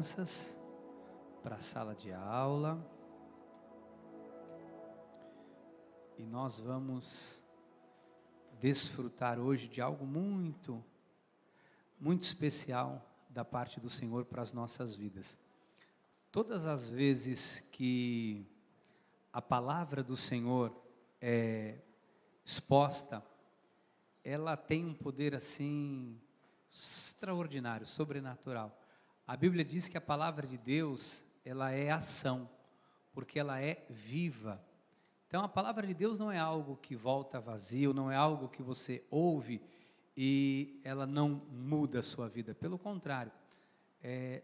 crianças para a sala de aula e nós vamos desfrutar hoje de algo muito especial da parte do Senhor para as nossas vidas. Todas as vezes que a palavra do Senhor é exposta, ela tem um poder assim extraordinário, sobrenatural. A Bíblia diz que a palavra de Deus, ela é ação, porque ela é viva. Então a palavra de Deus não é algo que volta vazio, não é algo que você ouve e ela não muda a sua vida. Pelo contrário,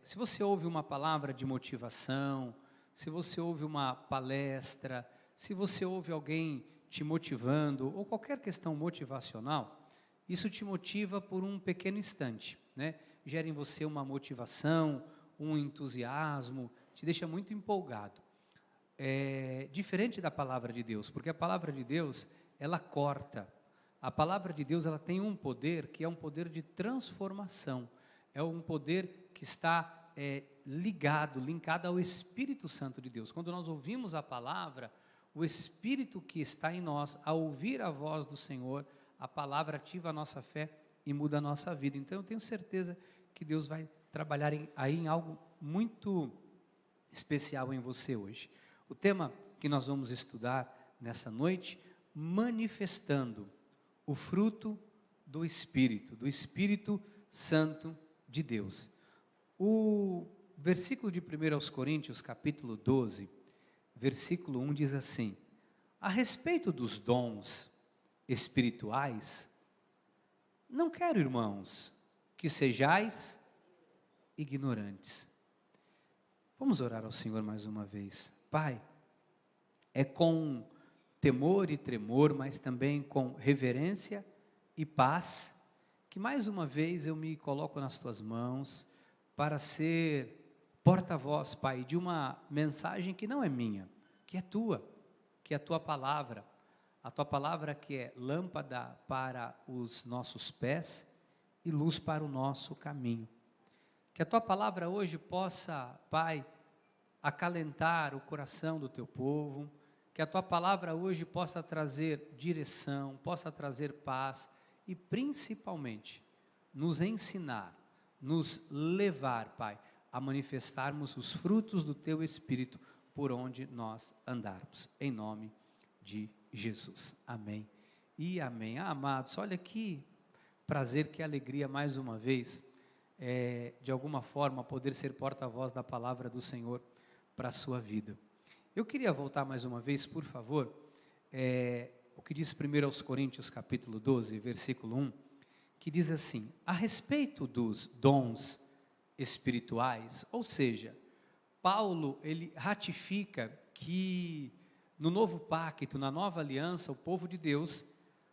se você ouve uma palavra de motivação, se você ouve uma palestra, se você ouve alguém te motivando, ou qualquer questão motivacional, isso te motiva por um pequeno instante, né? Gera em você uma motivação, um entusiasmo, te deixa muito empolgado. É diferente da palavra de Deus, porque a palavra de Deus, ela corta. A palavra de Deus, ela tem um poder que é um poder de transformação. É um poder que está linkado ao Espírito Santo de Deus. Quando nós ouvimos a palavra, o Espírito que está em nós, ao ouvir a voz do Senhor, a palavra ativa a nossa fé e muda a nossa vida. Então eu tenho certeza que Deus vai trabalhar aí em algo muito especial em você hoje. O tema que nós vamos estudar nessa noite, manifestando o fruto do Espírito Santo de Deus. O versículo de 1 Coríntios, capítulo 12, versículo 1 diz assim: a respeito dos dons espirituais, não quero, irmãos, que sejais ignorantes. Vamos orar ao Senhor mais uma vez. Pai, é com temor e tremor, mas também com reverência e paz, que mais uma vez eu me coloco nas tuas mãos, para ser porta-voz, Pai, de uma mensagem que não é minha, que é tua, que é a tua palavra. A tua palavra que é lâmpada para os nossos pés e luz para o nosso caminho. Que a tua palavra hoje possa, Pai, acalentar o coração do teu povo, que a tua palavra hoje possa trazer direção, possa trazer paz e principalmente nos ensinar, nos levar, Pai, a manifestarmos os frutos do teu Espírito por onde nós andarmos, em nome de Jesus, amém e amém. Amados, olha que prazer, que alegria mais uma vez, de alguma forma poder ser porta-voz da palavra do Senhor para a sua vida. Eu queria voltar mais uma vez, por favor, o que diz 1 Coríntios capítulo 12, versículo 1, que diz assim: a respeito dos dons espirituais, ou seja, Paulo, ele ratifica que no novo pacto, na nova aliança, o povo de Deus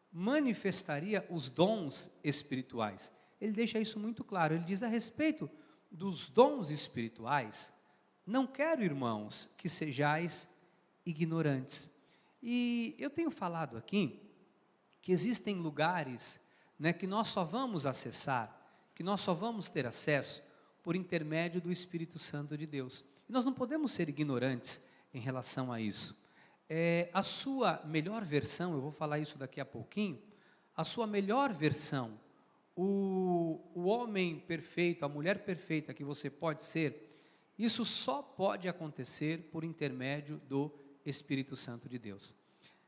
manifestaria os dons espirituais. Ele deixa isso muito claro. Ele diz: a respeito dos dons espirituais, não quero, irmãos, que sejais ignorantes. E eu tenho falado aqui que existem lugares, né, que nós só vamos acessar, que nós só vamos ter acesso por intermédio do Espírito Santo de Deus. E nós não podemos ser ignorantes em relação a isso. A sua melhor versão, eu vou falar isso daqui a pouquinho, a sua melhor versão, o homem perfeito, a mulher perfeita que você pode ser, isso só pode acontecer por intermédio do Espírito Santo de Deus.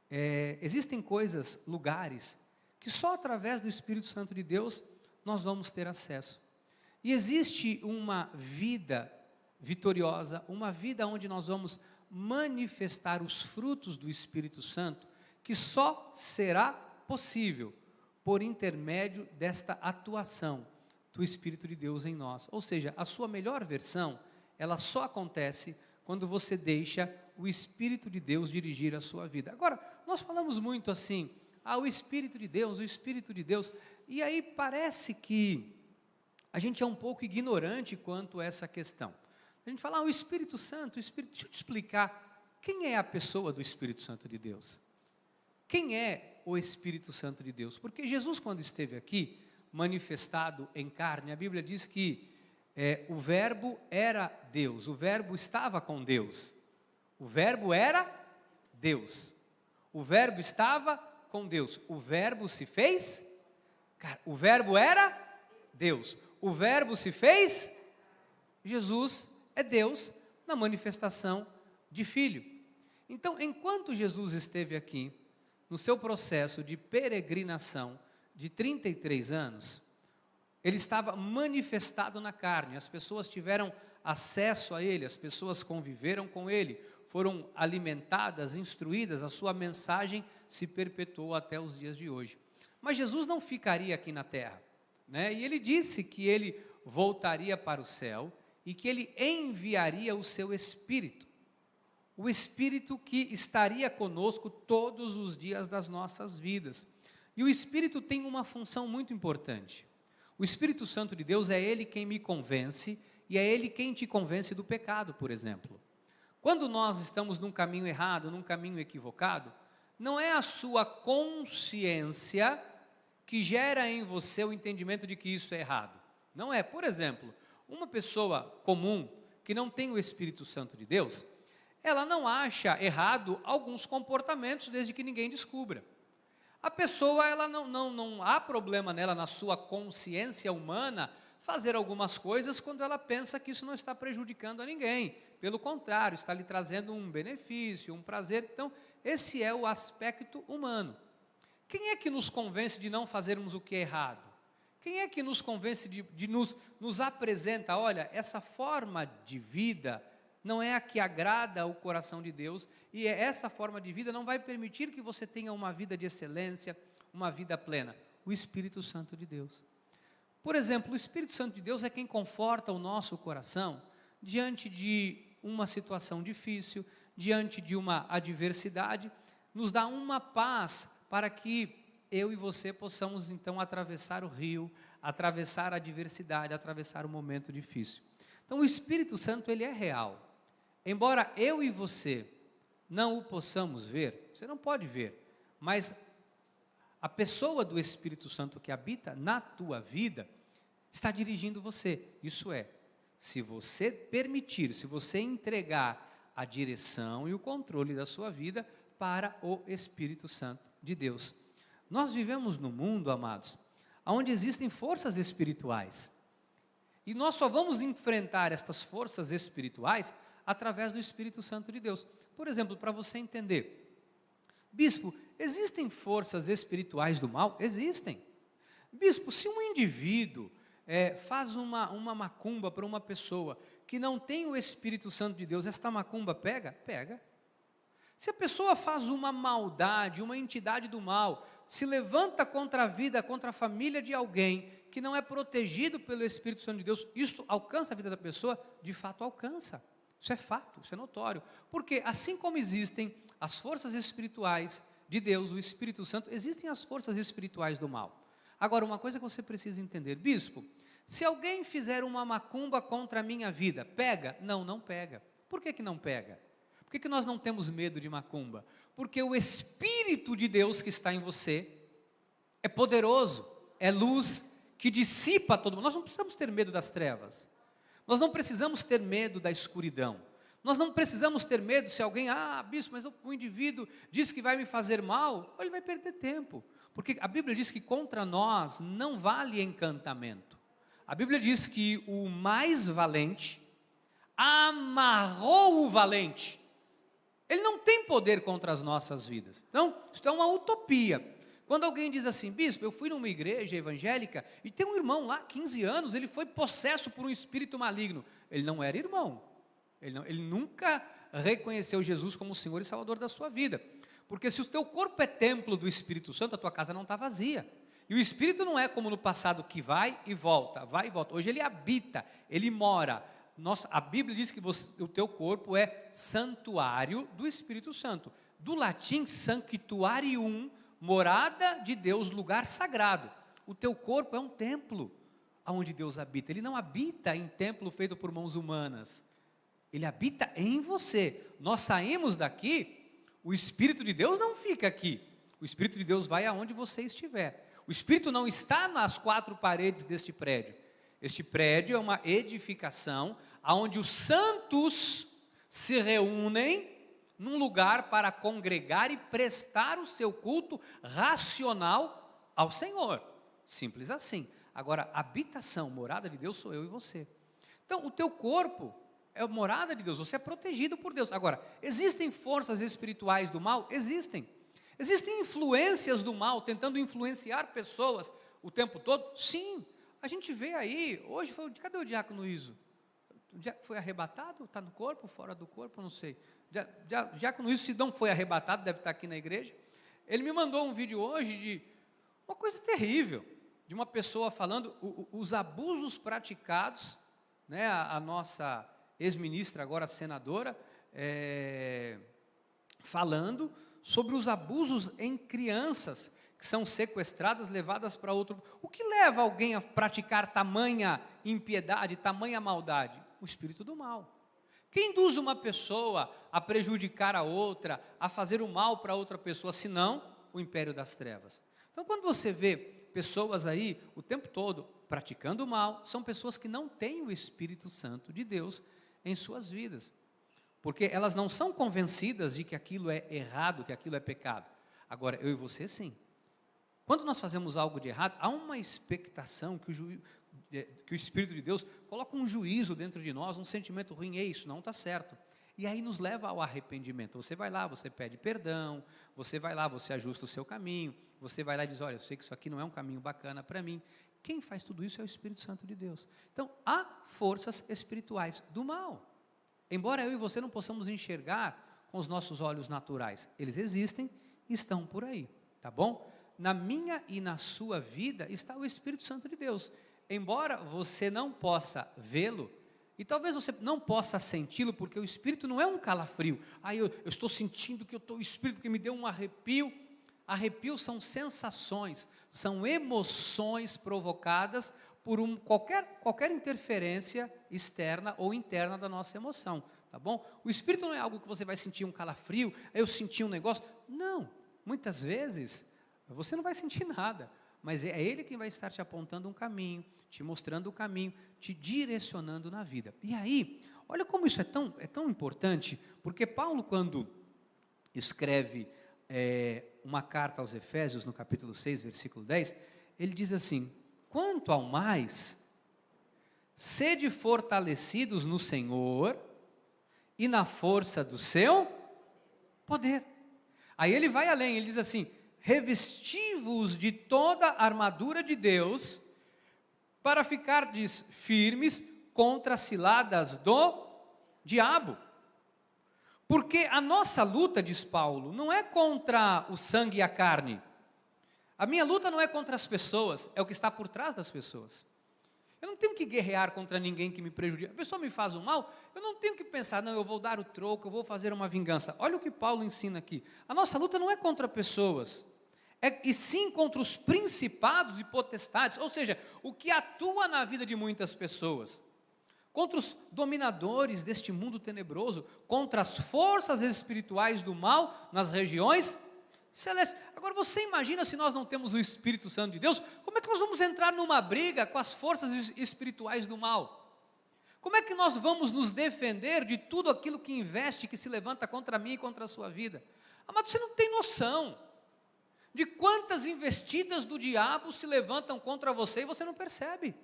Existem coisas, lugares, que só através do Espírito Santo de Deus nós vamos ter acesso. E existe uma vida vitoriosa, uma vida onde nós vamos manifestar os frutos do Espírito Santo, que só será possível por intermédio desta atuação do Espírito de Deus em nós. Ou seja, a sua melhor versão, ela só acontece quando você deixa o Espírito de Deus dirigir a sua vida. Agora, nós falamos muito assim, o Espírito de Deus, o Espírito de Deus, e aí parece que a gente é um pouco ignorante quanto a essa questão. A gente fala, o Espírito Santo, deixa eu te explicar, quem é a pessoa do Espírito Santo de Deus? Quem é o Espírito Santo de Deus? Porque Jesus, quando esteve aqui, manifestado em carne, a Bíblia diz que o verbo era Deus, o verbo estava com Deus. O verbo era Deus. O verbo estava com Deus. O verbo se fez. Cara, o verbo era Deus. O verbo se fez. Jesus é Deus na manifestação de Filho. Então, enquanto Jesus esteve aqui, no seu processo de peregrinação de 33 anos, ele estava manifestado na carne, as pessoas tiveram acesso a ele, as pessoas conviveram com ele, foram alimentadas, instruídas, a sua mensagem se perpetuou até os dias de hoje. Mas Jesus não ficaria aqui na terra, né? E ele disse que ele voltaria para o céu e que ele enviaria o seu Espírito, o Espírito que estaria conosco todos os dias das nossas vidas. E o Espírito tem uma função muito importante. O Espírito Santo de Deus é Ele quem me convence e é Ele quem te convence do pecado, por exemplo. Quando nós estamos num caminho errado, num caminho equivocado, não é a sua consciência que gera em você o entendimento de que isso é errado. Não é. Por exemplo, uma pessoa comum que não tem o Espírito Santo de Deus, ela não acha errado alguns comportamentos desde que ninguém descubra. A pessoa, ela não há problema nela, na sua consciência humana, fazer algumas coisas quando ela pensa que isso não está prejudicando a ninguém. Pelo contrário, está lhe trazendo um benefício, um prazer. Então, esse é o aspecto humano. Quem é que nos convence de não fazermos o que é errado? Quem é que nos convence de nos apresenta, olha, essa forma de vida não é a que agrada o coração de Deus, e essa forma de vida não vai permitir que você tenha uma vida de excelência, uma vida plena? O Espírito Santo de Deus. Por exemplo, o Espírito Santo de Deus é quem conforta o nosso coração diante de uma situação difícil, diante de uma adversidade, nos dá uma paz para que eu e você possamos então atravessar o rio, atravessar a adversidade, atravessar o momento difícil. Então o Espírito Santo, ele é real. Embora eu e você não o possamos ver, você não pode ver, mas a pessoa do Espírito Santo que habita na tua vida está dirigindo você. Isso é, se você permitir, se você entregar a direção e o controle da sua vida para o Espírito Santo de Deus. Nós vivemos num mundo, amados, onde existem forças espirituais. E nós só vamos enfrentar estas forças espirituais através do Espírito Santo de Deus. Por exemplo, para você entender, bispo, existem forças espirituais do mal? Existem. Bispo, se um indivíduo faz uma macumba para uma pessoa que não tem o Espírito Santo de Deus, esta macumba pega? Pega. Se a pessoa faz uma maldade, uma entidade do mal, se levanta contra a vida, contra a família de alguém que não é protegido pelo Espírito Santo de Deus, isso alcança a vida da pessoa? De fato alcança. Isso é fato, isso é notório. Porque assim como existem as forças espirituais de Deus, o Espírito Santo, existem as forças espirituais do mal. Agora, uma coisa que você precisa entender, bispo, se alguém fizer uma macumba contra a minha vida, pega? Não, não pega. Por que não pega? Por que nós não temos medo de macumba? Porque o Espírito de Deus que está em você é poderoso, é luz que dissipa todo mundo. Nós não precisamos ter medo das trevas. Nós não precisamos ter medo da escuridão. Nós não precisamos ter medo se alguém, bispo, mas o indivíduo diz que vai me fazer mal, ele vai perder tempo. Porque a Bíblia diz que contra nós não vale encantamento. A Bíblia diz que o mais valente amarrou o valente. Ele não tem poder contra as nossas vidas. Então, isso é uma utopia. Quando alguém diz assim, bispo, eu fui numa igreja evangélica e tem um irmão lá, 15 anos, ele foi possesso por um espírito maligno. Ele não era irmão. Ele nunca reconheceu Jesus como o Senhor e Salvador da sua vida. Porque se o teu corpo é templo do Espírito Santo, a tua casa não está vazia. E o Espírito não é como no passado que vai e volta, vai e volta. Hoje ele habita, ele mora. A Bíblia diz que o teu corpo é santuário do Espírito Santo. Do latim, sanctuarium, morada de Deus, lugar sagrado. O teu corpo é um templo onde Deus habita. Ele não habita em templo feito por mãos humanas. Ele habita em você. Nós saímos daqui, o Espírito de Deus não fica aqui. O Espírito de Deus vai aonde você estiver. O Espírito não está nas quatro paredes deste prédio. Este prédio é uma edificação onde os santos se reúnem num lugar para congregar e prestar o seu culto racional ao Senhor. Simples assim. Agora, habitação, morada de Deus sou eu e você. Então, o teu corpo é a morada de Deus, você é protegido por Deus. Agora, existem forças espirituais do mal? Existem. Existem influências do mal tentando influenciar pessoas o tempo todo? Sim. A gente vê aí, hoje foi, cadê o diácono Iso? Foi arrebatado? Está no corpo, fora do corpo? Não sei. Diácono Iso, se não foi arrebatado, deve estar aqui na igreja. Ele me mandou um vídeo hoje de uma coisa terrível, de uma pessoa falando os abusos praticados, né, a nossa ex-ministra, agora senadora, falando sobre os abusos em crianças que são sequestradas, levadas para outro. O que leva alguém a praticar tamanha impiedade, tamanha maldade? O espírito do mal. Quem induz uma pessoa a prejudicar a outra, a fazer o mal para outra pessoa, senão o império das trevas? Então, quando você vê pessoas aí o tempo todo praticando o mal, são pessoas que não têm o Espírito Santo de Deus em suas vidas, porque elas não são convencidas de que aquilo é errado, que aquilo é pecado. Agora, eu e você sim. Quando nós fazemos algo de errado, há uma expectação que o Espírito de Deus coloca um juízo dentro de nós, um sentimento ruim, isso não está certo. E aí nos leva ao arrependimento. Você vai lá, você pede perdão, você vai lá, você ajusta o seu caminho, você vai lá e diz, olha, eu sei que isso aqui não é um caminho bacana para mim. Quem faz tudo isso é o Espírito Santo de Deus. Então, há forças espirituais do mal. Embora eu e você não possamos enxergar com os nossos olhos naturais, eles existem e estão por aí, tá bom? Na minha e na sua vida está o Espírito Santo de Deus. Embora você não possa vê-lo, e talvez você não possa senti-lo, porque o Espírito não é um calafrio. Eu estou sentindo que eu estou o Espírito, porque me deu um arrepio. Arrepios são sensações, são emoções provocadas por qualquer interferência externa ou interna da nossa emoção, tá bom? O Espírito não é algo que você vai sentir um calafrio, eu senti um negócio. Não, muitas vezes você não vai sentir nada, mas é Ele quem vai estar te apontando um caminho, te mostrando o caminho, te direcionando na vida. E aí, olha como isso é tão importante, porque Paulo, quando escreve uma carta aos Efésios, no capítulo 6, versículo 10, ele diz assim, quanto ao mais, sede fortalecidos no Senhor e na força do seu poder. Aí ele vai além, ele diz assim, revesti-vos de toda a armadura de Deus, para ficardes firmes contra as ciladas do diabo. Porque a nossa luta, diz Paulo, não é contra o sangue e a carne. A minha luta não é contra as pessoas, é o que está por trás das pessoas. Eu não tenho que guerrear contra ninguém que me prejudica. A pessoa me faz um mal, eu não tenho que pensar, não, eu vou dar o troco, eu vou fazer uma vingança. Olha o que Paulo ensina aqui. A nossa luta não é contra pessoas, e sim contra os principados e potestades, ou seja, o que atua na vida de muitas pessoas. Contra os dominadores deste mundo tenebroso, contra as forças espirituais do mal nas regiões celestes. Agora você imagina, se nós não temos o Espírito Santo de Deus, como é que nós vamos entrar numa briga com as forças espirituais do mal? Como é que nós vamos nos defender de tudo aquilo que investe, que se levanta contra mim e contra a sua vida? Amado, você não tem noção de quantas investidas do diabo se levantam contra você e você não percebe.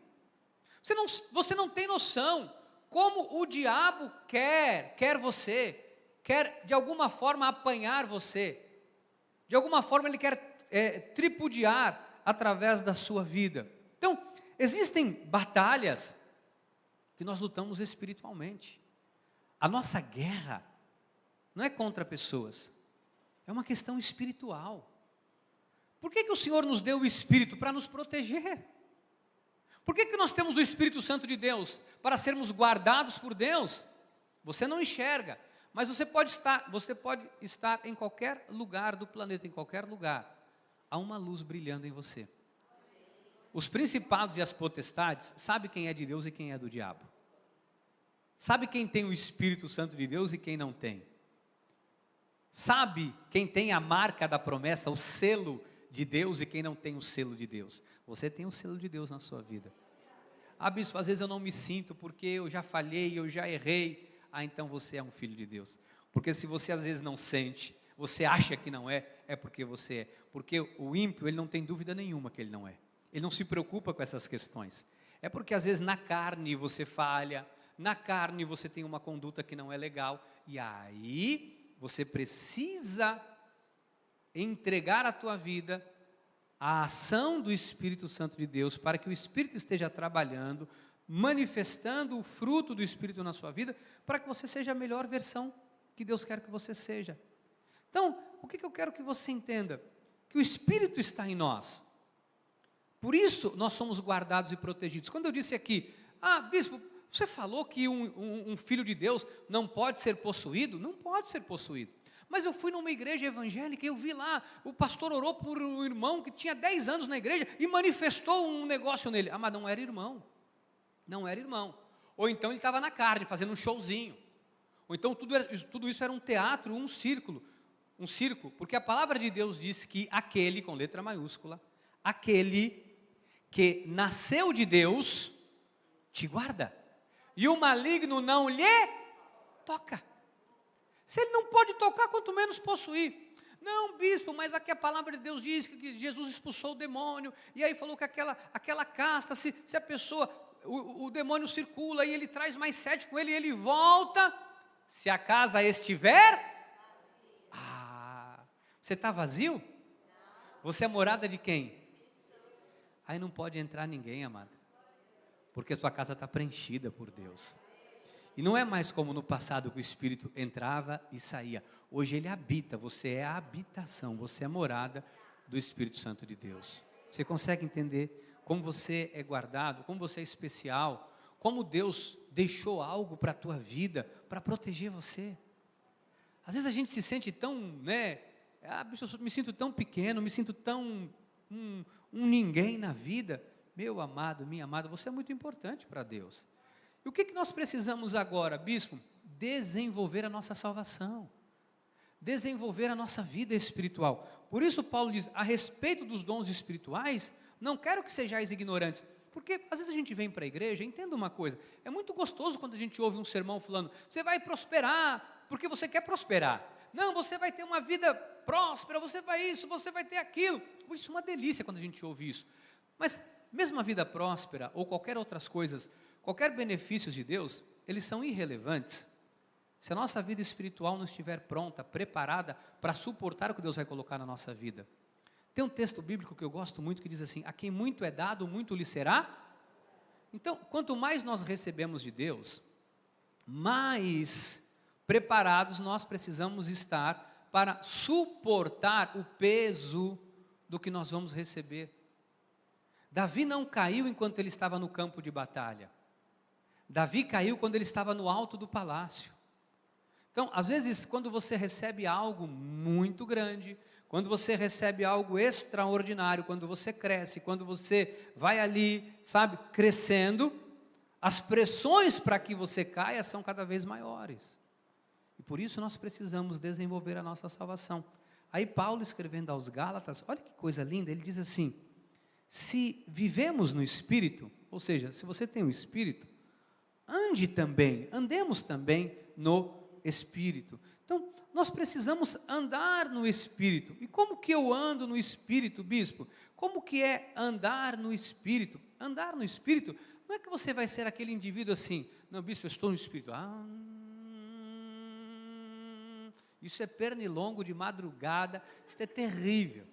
Você não tem noção como o diabo quer você, quer de alguma forma apanhar você, de alguma forma ele quer tripudiar através da sua vida. Então, existem batalhas que nós lutamos espiritualmente. A nossa guerra não é contra pessoas, é uma questão espiritual. Por que o Senhor nos deu o Espírito? Para nos proteger. Por que nós temos o Espírito Santo de Deus? Para sermos guardados por Deus. Você não enxerga, mas você pode estar em qualquer lugar do planeta, em qualquer lugar. Há uma luz brilhando em você. Os principados e as potestades, sabe quem é de Deus e quem é do diabo? Sabe quem tem o Espírito Santo de Deus e quem não tem? Sabe quem tem a marca da promessa, o selo de Deus e quem não tem o selo de Deus? Você tem o selo de Deus na sua vida. bispo, às vezes eu não me sinto porque eu já falhei, eu já errei. Então você é um filho de Deus. Porque se você às vezes não sente, você acha que não é, é porque você é. Porque o ímpio, ele não tem dúvida nenhuma que ele não é. Ele não se preocupa com essas questões. É porque às vezes na carne você falha, na carne você tem uma conduta que não é legal, e aí você precisa entregar a tua vida à ação do Espírito Santo de Deus, para que o Espírito esteja trabalhando, manifestando o fruto do Espírito na sua vida, para que você seja a melhor versão que Deus quer que você seja. Então, o que eu quero que você entenda? Que o Espírito está em nós. Por isso, nós somos guardados e protegidos. Quando eu disse aqui, bispo, você falou que um filho de Deus não pode ser possuído? Não pode ser possuído. Mas eu fui numa igreja evangélica e eu vi lá, o pastor orou por um irmão que tinha 10 anos na igreja e manifestou um negócio nele. Mas não era irmão. Não era irmão. Ou então ele estava na carne, fazendo um showzinho. Ou então tudo isso era um teatro, um circo, porque a palavra de Deus diz que aquele, com letra maiúscula, aquele que nasceu de Deus, te guarda, e o maligno não lhe toca. Se ele não pode tocar, quanto menos possuir. Não, bispo, mas aqui a palavra de Deus diz que Jesus expulsou o demônio, e aí falou que aquela casta, se a pessoa, o demônio circula, e ele traz mais 7 com ele, e ele volta, se a casa estiver, você está vazio? Você é morada de quem? Aí não pode entrar ninguém, amado, porque a sua casa está preenchida por Deus. E não é mais como no passado que o Espírito entrava e saía. Hoje ele habita, você é a habitação, você é a morada do Espírito Santo de Deus. Você consegue entender como você é guardado, como você é especial, como Deus deixou algo para a tua vida, para proteger você. Às vezes a gente se sente tão, eu me sinto tão pequeno, me sinto tão um ninguém na vida. Meu amado, minha amada, você é muito importante para Deus. E o que nós precisamos agora, bispo? Desenvolver a nossa salvação, desenvolver a nossa vida espiritual. Por isso Paulo diz, a respeito dos dons espirituais, não quero que sejais ignorantes, porque às vezes a gente vem para a igreja, entenda uma coisa, é muito gostoso quando a gente ouve um sermão falando, você vai prosperar, porque você quer prosperar. Não, você vai ter uma vida próspera, você vai isso, você vai ter aquilo. Isso é uma delícia quando a gente ouve isso. Mas mesmo a vida próspera, ou qualquer outras coisas, qualquer benefício de Deus, eles são irrelevantes se a nossa vida espiritual não estiver pronta, preparada para suportar o que Deus vai colocar na nossa vida. Tem um texto bíblico que eu gosto muito que diz assim, a quem muito é dado, muito lhe será. Então, quanto mais nós recebemos de Deus, mais preparados nós precisamos estar para suportar o peso do que nós vamos receber. Davi não caiu enquanto ele estava no campo de batalha. Davi caiu quando ele estava no alto do palácio. Então, às vezes, quando você recebe algo muito grande, quando você recebe algo extraordinário, quando você cresce, quando você vai ali, crescendo, as pressões para que você caia são cada vez maiores. E por isso nós precisamos desenvolver a nossa salvação. Aí Paulo, escrevendo aos Gálatas, olha que coisa linda, ele diz assim, se vivemos no Espírito, ou seja, se você tem o Espírito, andemos também no Espírito. Então, nós precisamos andar no Espírito. E como que eu ando no Espírito, bispo? Como que é andar no Espírito? Andar no Espírito, não é que você vai ser aquele indivíduo assim, não, bispo, eu estou no Espírito. Isso é pernilongo de madrugada, isso é terrível.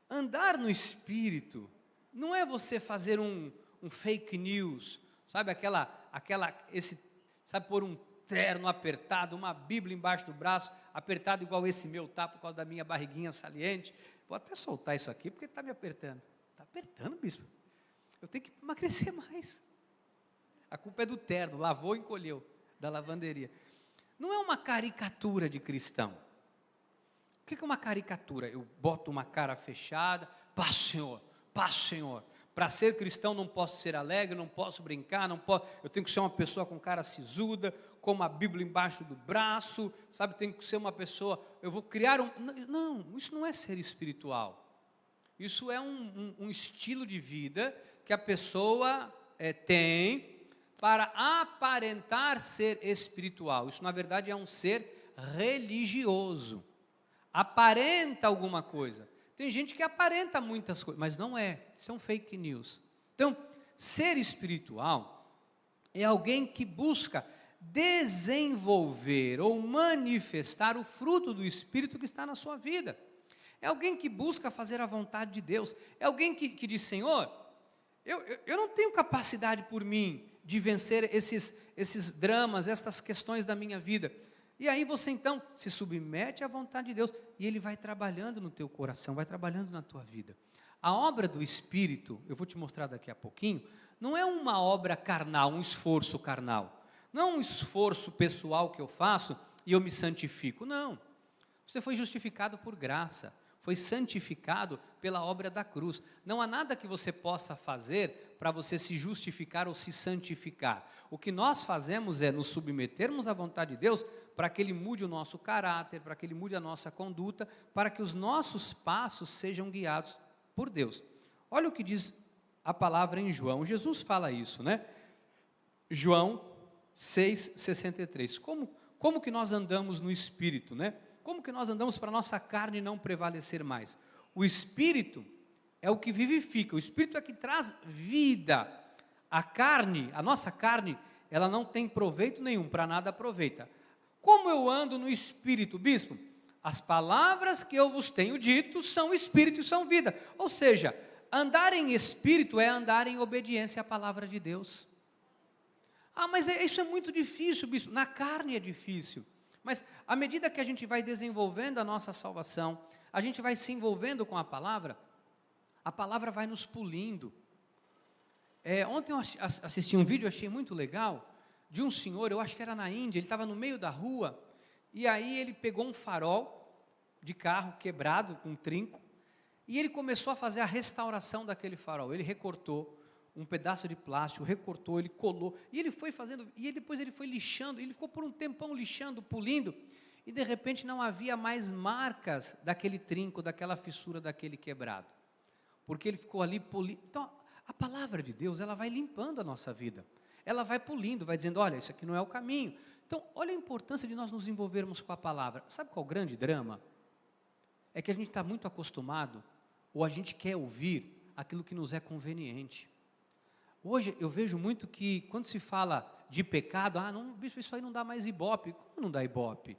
Andar no Espírito não é você fazer um fake news, pôr um terno apertado, uma Bíblia embaixo do braço, apertado igual esse meu tá, por causa da minha barriguinha saliente. Vou até soltar isso aqui, porque está me apertando. Está apertando, bispo? Eu tenho que emagrecer mais. A culpa é do terno, lavou e encolheu, da lavanderia. Não é uma caricatura de cristão. O que é uma caricatura? Eu boto uma cara fechada, paz, Senhor, paz, Senhor. Para ser cristão não posso ser alegre, não posso brincar, eu tenho que ser uma pessoa com cara sisuda, com uma Bíblia embaixo do braço, tenho que ser uma pessoa, eu vou criar Não, isso não é ser espiritual. Isso é um estilo de vida que a pessoa tem para aparentar ser espiritual. Isso, na verdade, é um ser religioso. Aparenta alguma coisa. Tem gente que aparenta muitas coisas, mas não é. Isso é um fake news. Então, ser espiritual é alguém que busca desenvolver ou manifestar o fruto do Espírito que está na sua vida. É alguém que busca fazer a vontade de Deus. É alguém que diz, Senhor, eu não tenho capacidade por mim de vencer esses dramas, estas questões da minha vida. E aí você então se submete à vontade de Deus e Ele vai trabalhando no teu coração, vai trabalhando na tua vida. A obra do Espírito, eu vou te mostrar daqui a pouquinho, não é uma obra carnal, um esforço carnal. Não é um esforço pessoal que eu faço e eu me santifico. Não. Você foi justificado por graça. Foi santificado pela obra da cruz. Não há nada que você possa fazer para você se justificar ou se santificar. O que nós fazemos é nos submetermos à vontade de Deus para que Ele mude o nosso caráter, para que Ele mude a nossa conduta, para que os nossos passos sejam guiados por Deus. Olha o que diz a palavra em João. Jesus fala isso, né? João 6,63. Como que nós andamos no Espírito, né? Como que nós andamos para a nossa carne não prevalecer mais? O Espírito é o que vivifica, o Espírito é que traz vida. A carne, a nossa carne, ela não tem proveito nenhum, para nada aproveita. Como eu ando no Espírito, bispo? As palavras que eu vos tenho dito são Espírito e são vida. Ou seja, andar em Espírito é andar em obediência à palavra de Deus. Ah, mas isso é muito difícil, bispo. Na carne é difícil. Mas à medida que a gente vai desenvolvendo a nossa salvação, a gente vai se envolvendo com a palavra vai nos polindo. Ontem eu assisti um vídeo, achei muito legal, de um senhor, eu acho que era na Índia, ele estava no meio da rua, e aí ele pegou um farol de carro quebrado, com um trinco, e ele começou a fazer a restauração daquele farol. Ele recortou um pedaço de plástico, recortou, ele colou, e ele foi fazendo, e depois ele foi lixando, ele ficou por um tempão lixando, polindo, e de repente não havia mais marcas daquele trinco, daquela fissura, daquele quebrado, porque ele ficou ali polindo. Então, a palavra de Deus, ela vai limpando a nossa vida, ela vai polindo, vai dizendo, olha, isso aqui não é o caminho. Então, olha a importância de nós nos envolvermos com a palavra. Sabe qual é o grande drama? É que a gente está muito acostumado, ou a gente quer ouvir aquilo que nos é conveniente. Hoje eu vejo muito que quando se fala de pecado, não, bispo, isso aí não dá mais ibope. Como não dá ibope?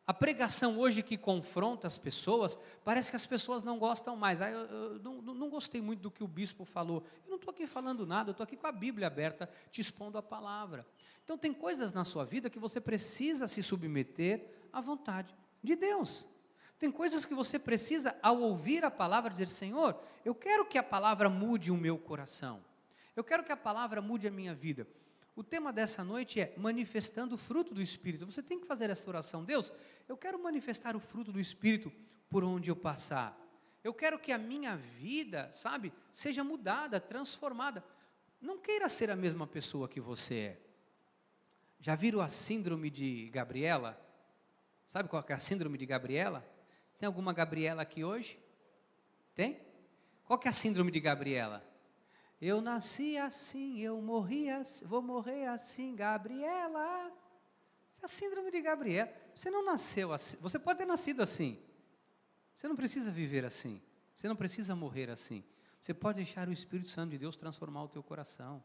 A pregação hoje que confronta as pessoas, parece que as pessoas não gostam mais. Eu não gostei muito do que o bispo falou. Eu não estou aqui falando nada, eu estou aqui com a Bíblia aberta, te expondo a palavra. Então tem coisas na sua vida que você precisa se submeter à vontade de Deus. Tem coisas que você precisa, ao ouvir a palavra, dizer, Senhor, eu quero que a palavra mude o meu coração. Eu quero que a palavra mude a minha vida. O tema dessa noite é manifestando o fruto do Espírito. Você tem que fazer essa oração. Deus, eu quero manifestar o fruto do Espírito por onde eu passar. Eu quero que a minha vida, seja mudada, transformada. Não queira ser a mesma pessoa que você é. Já viram a síndrome de Gabriela? Sabe qual é a síndrome de Gabriela? Tem alguma Gabriela aqui hoje? Tem? Qual que é a síndrome de Gabriela? Eu nasci assim, eu morri assim, vou morrer assim, Gabriela. Essa é a síndrome de Gabriela. Você não nasceu assim, você pode ter nascido assim. Você não precisa viver assim. Você não precisa morrer assim. Você pode deixar o Espírito Santo de Deus transformar o teu coração.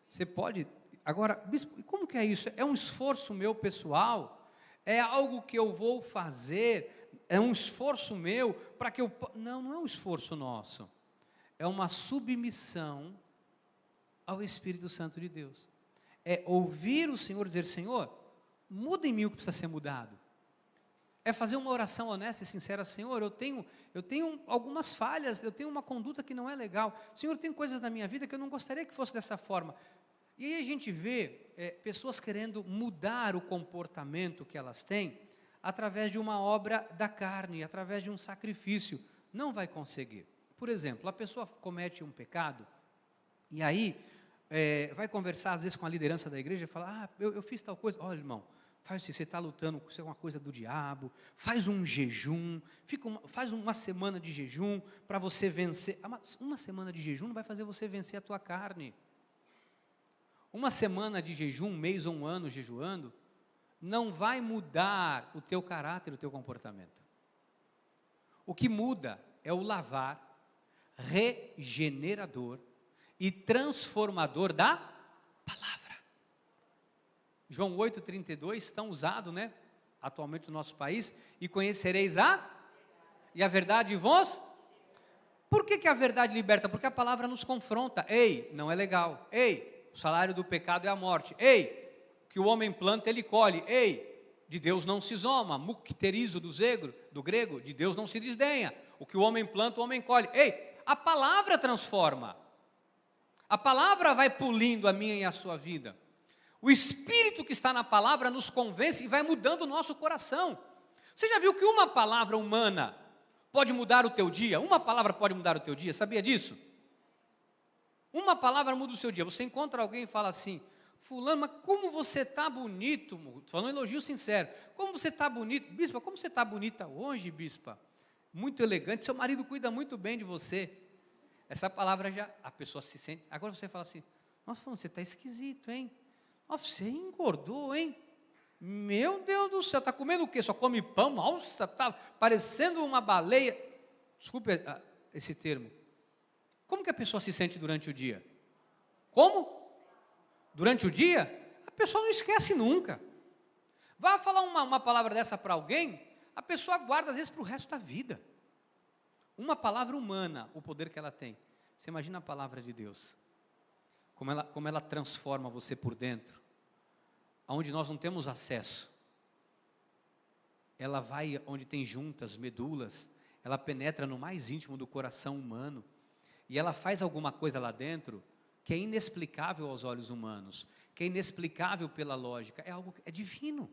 Você pode. Agora, bispo, como que é isso? É um esforço meu pessoal? É algo que eu vou fazer? É um esforço meu para que eu... Não é um esforço nosso. É uma submissão ao Espírito Santo de Deus. É ouvir o Senhor dizer, Senhor, muda em mim o que precisa ser mudado. É fazer uma oração honesta e sincera, Senhor, eu tenho algumas falhas, eu tenho uma conduta que não é legal. Senhor, tem coisas na minha vida que eu não gostaria que fosse dessa forma. E aí a gente vê pessoas querendo mudar o comportamento que elas têm, através de uma obra da carne, através de um sacrifício. Não vai conseguir. Por exemplo, a pessoa comete um pecado, e aí vai conversar às vezes com a liderança da igreja e fala, eu fiz tal coisa. Olha, irmão, faz assim, você está lutando com alguma coisa do diabo, faz um jejum, faz uma semana de jejum para você vencer. Uma semana de jejum não vai fazer você vencer a tua carne. Uma semana de jejum, um mês ou um ano jejuando, não vai mudar o teu caráter, o teu comportamento. O que muda é o lavar regenerador e transformador da palavra. João 8,32, tão usado, né? Atualmente no nosso país. E conhecereis e a verdade vos. Por que a verdade liberta? Porque a palavra nos confronta. Ei, não é legal. Ei, o salário do pecado é a morte. Ei, que o homem planta, ele colhe. Ei, de Deus não se zomba. Mukterizo do grego, de Deus não se desdenha. O que o homem planta, o homem colhe. Ei, a palavra transforma. A palavra vai pulindo a minha e a sua vida. O Espírito que está na palavra nos convence e vai mudando o nosso coração. Você já viu que uma palavra humana pode mudar o teu dia? Uma palavra pode mudar o teu dia, sabia disso? Uma palavra muda o seu dia. Você encontra alguém e fala assim: fulano, mas como você está bonito, estou falando um elogio sincero, como você está bonito, bispa, como você está bonita hoje, bispa, muito elegante, seu marido cuida muito bem de você. Essa palavra já, a pessoa se sente, agora você fala assim: nossa, fulano, você está esquisito, hein? Nossa, você engordou, hein? Meu Deus do céu, está comendo o quê? Só come pão? Nossa, está parecendo uma baleia. Desculpe esse termo. Como que a pessoa se sente durante o dia? Como? Durante o dia, a pessoa não esquece nunca. Vá falar uma palavra dessa para alguém, a pessoa guarda às vezes para o resto da vida. Uma palavra humana, o poder que ela tem. Você imagina a palavra de Deus, como ela transforma você por dentro, aonde nós não temos acesso. Ela vai onde tem juntas, medulas, ela penetra no mais íntimo do coração humano, e ela faz alguma coisa lá dentro que é inexplicável aos olhos humanos, que é inexplicável pela lógica, é algo que é divino.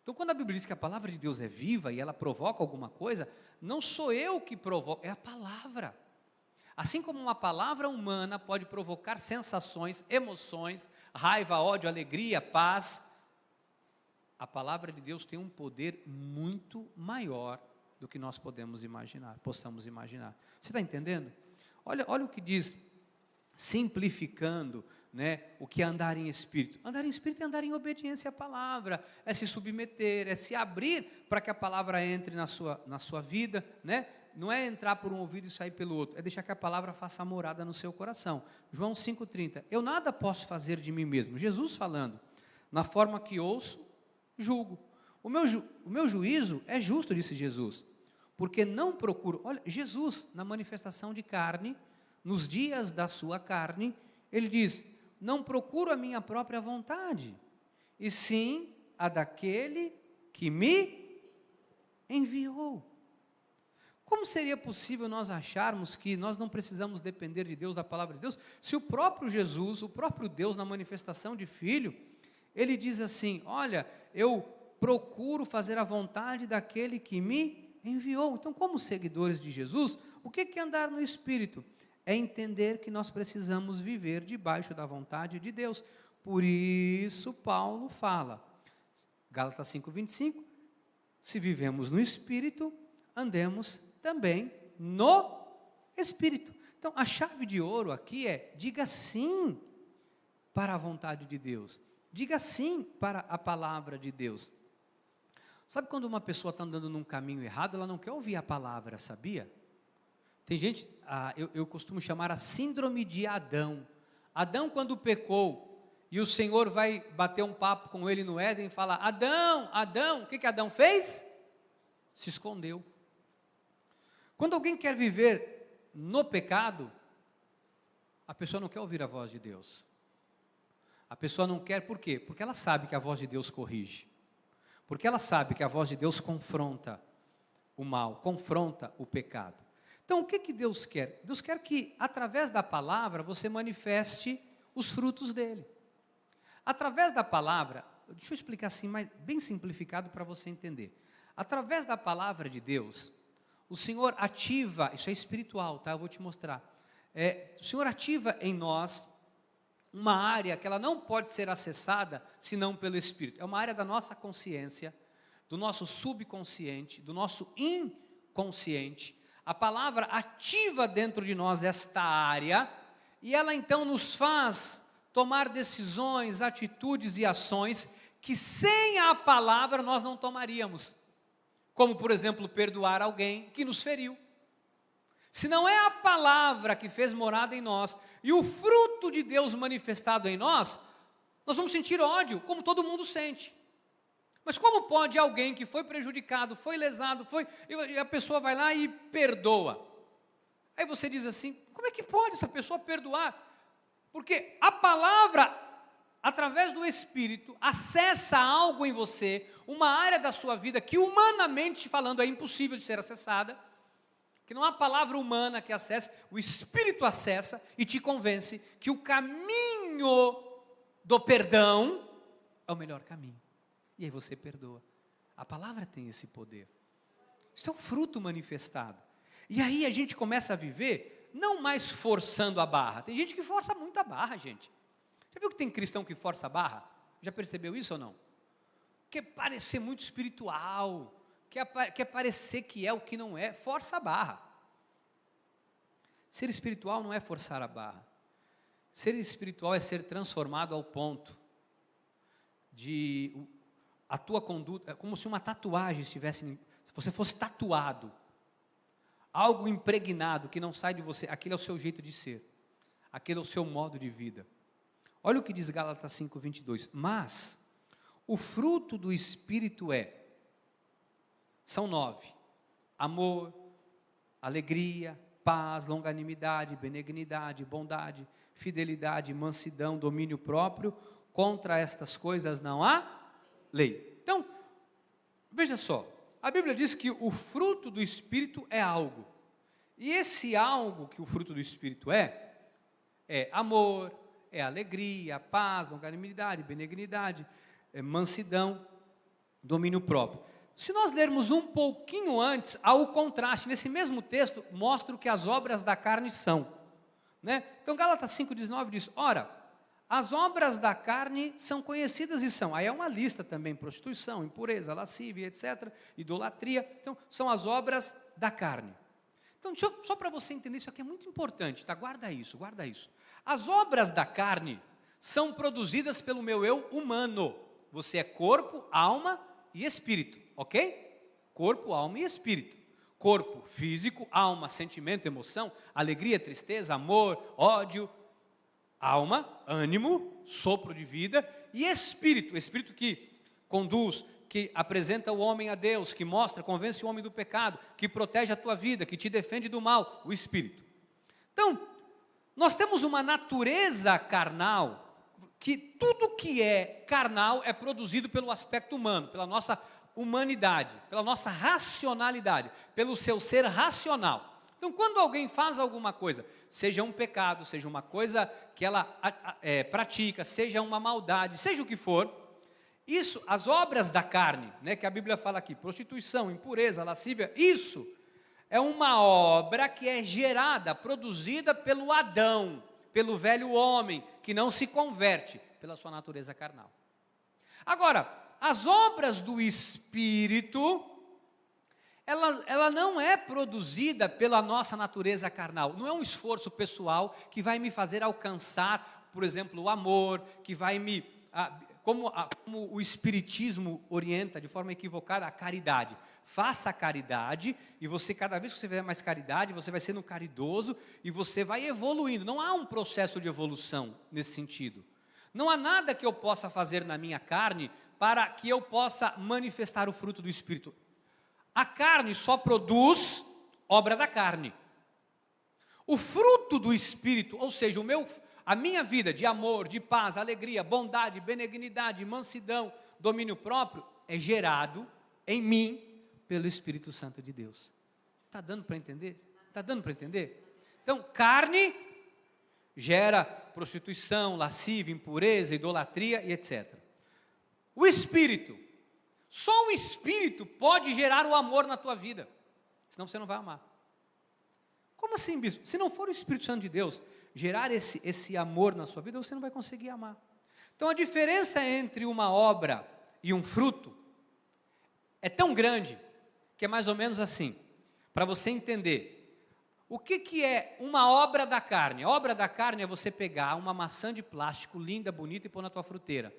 Então, quando a Bíblia diz que a palavra de Deus é viva e ela provoca alguma coisa, não sou eu que provoco, é a palavra. Assim como uma palavra humana pode provocar sensações, emoções, raiva, ódio, alegria, paz, a palavra de Deus tem um poder muito maior do que nós possamos imaginar. Você está entendendo? Olha o que diz, simplificando, né, o que é andar em espírito. Andar em espírito é andar em obediência à palavra, é se submeter, é se abrir para que a palavra entre na sua vida, né? Não é entrar por um ouvido e sair pelo outro, é deixar que a palavra faça morada no seu coração. João 5,30, eu nada posso fazer de mim mesmo, Jesus falando, na forma que ouço, julgo. O meu juízo é justo, disse Jesus, porque não procuro, olha, Jesus, na manifestação de carne, nos dias da sua carne, ele diz, não procuro a minha própria vontade, e sim a daquele que me enviou. Como seria possível nós acharmos que nós não precisamos depender de Deus, da palavra de Deus, se o próprio Jesus, o próprio Deus na manifestação de Filho, ele diz assim, olha, eu procuro fazer a vontade daquele que me enviou. Então, como seguidores de Jesus, o que é andar no Espírito? É entender que nós precisamos viver debaixo da vontade de Deus. Por isso Paulo fala, Gálatas 5,25, se vivemos no Espírito, andemos também no Espírito. Então, a chave de ouro aqui é, diga sim para a vontade de Deus, diga sim para a palavra de Deus. Sabe quando uma pessoa está andando num caminho errado, ela não quer ouvir a palavra, sabia? Tem gente, eu costumo chamar a síndrome de Adão. Adão, quando pecou, e o Senhor vai bater um papo com ele no Éden e fala, Adão, Adão, o que Adão fez? Se escondeu. Quando alguém quer viver no pecado, a pessoa não quer ouvir a voz de Deus. A pessoa não quer, por quê? Porque ela sabe que a voz de Deus corrige. Porque ela sabe que a voz de Deus confronta o mal, confronta o pecado. Então, o que Deus quer? Deus quer que, através da palavra, você manifeste os frutos dele. Através da palavra, deixa eu explicar assim, mas bem simplificado para você entender. Através da palavra de Deus, o Senhor ativa, isso é espiritual, tá? Eu vou te mostrar. O Senhor ativa em nós uma área que ela não pode ser acessada senão pelo Espírito. É uma área da nossa consciência, do nosso subconsciente, do nosso inconsciente. A palavra ativa dentro de nós esta área, e ela então nos faz tomar decisões, atitudes e ações que sem a palavra nós não tomaríamos. Como, por exemplo, perdoar alguém que nos feriu. Se não é a palavra que fez morada em nós, e o fruto de Deus manifestado em nós, nós vamos sentir ódio, como todo mundo sente. Mas como pode alguém que foi prejudicado, foi lesado, e a pessoa vai lá e perdoa? Aí você diz assim, como é que pode essa pessoa perdoar? Porque a palavra, através do Espírito, acessa algo em você, uma área da sua vida que humanamente falando é impossível de ser acessada, que não há palavra humana que acesse, o Espírito acessa e te convence que o caminho do perdão é o melhor caminho. E aí você perdoa. A palavra tem esse poder. Isso é o fruto manifestado. E aí a gente começa a viver, não mais forçando a barra. Tem gente que força muito a barra, gente. Já viu que tem cristão que força a barra? Já percebeu isso ou não? Quer parecer muito espiritual, quer parecer que é o que não é, força a barra. Ser espiritual não é forçar a barra. Ser espiritual é ser transformado ao ponto de a tua conduta, é como se uma tatuagem estivesse, se você fosse tatuado, algo impregnado que não sai de você, aquele é o seu jeito de ser, aquele é o seu modo de vida. Olha o que diz Gálatas 5:22, mas o fruto do Espírito são 9, amor, alegria, paz, longanimidade, benignidade, bondade, fidelidade, mansidão, domínio próprio, contra estas coisas não há lei. Então, veja só, a Bíblia diz que o fruto do Espírito é algo, e esse algo que o fruto do Espírito é amor, é alegria, paz, longanimidade, benignidade, mansidão, domínio próprio. Se nós lermos um pouquinho antes, há o contraste, nesse mesmo texto, mostra o que as obras da carne são. Né? Então, Gálatas 5:19 diz, ora, as obras da carne são conhecidas e são, aí é uma lista também, prostituição, impureza, lascívia, etc., idolatria, então, são as obras da carne. Então, só para você entender, isso aqui é muito importante, tá? Guarda isso. As obras da carne são produzidas pelo meu eu humano. Você é corpo, alma e espírito, ok? Corpo, alma e espírito. Corpo físico, alma, sentimento, emoção, alegria, tristeza, amor, ódio. Alma, ânimo, sopro de vida. E espírito, espírito que conduz, que apresenta o homem a Deus, que mostra, convence o homem do pecado, que protege a tua vida, que te defende do mal, o espírito. Então, nós temos uma natureza carnal, que tudo que é carnal é produzido pelo aspecto humano, pela nossa humanidade, pela nossa racionalidade, pelo seu ser racional. Então, quando alguém faz alguma coisa, seja um pecado, seja uma coisa que ela pratica, seja uma maldade, seja o que for, isso, as obras da carne, né, que a Bíblia fala aqui, prostituição, impureza, lascívia, isso é uma obra que é gerada, produzida pelo Adão, pelo velho homem, que não se converte pela sua natureza carnal. Agora, as obras do Espírito, ela não é produzida pela nossa natureza carnal, não é um esforço pessoal que vai me fazer alcançar, por exemplo, o amor, que vai me... Como o Espiritismo orienta de forma equivocada a caridade. Faça a caridade e você, cada vez que você fizer mais caridade, você vai sendo caridoso e você vai evoluindo. Não há um processo de evolução nesse sentido. Não há nada que eu possa fazer na minha carne para que eu possa manifestar o fruto do Espírito. A carne só produz obra da carne. O fruto do Espírito, ou seja, a minha vida de amor, de paz, alegria, bondade, benignidade, mansidão, domínio próprio, é gerado em mim pelo Espírito Santo de Deus. Está dando para entender? Está dando para entender? Então, carne gera prostituição, lascívia, impureza, idolatria e etc. O Espírito, só o Espírito pode gerar o amor na tua vida, senão você não vai amar. Como assim, bispo? Se não for o Espírito Santo de Deus gerar esse amor na sua vida, você não vai conseguir amar. Então a diferença entre uma obra e um fruto é tão grande, que é mais ou menos assim, para você entender. O que é uma obra da carne? A obra da carne é você pegar uma maçã de plástico linda, bonita e pôr na tua fruteira.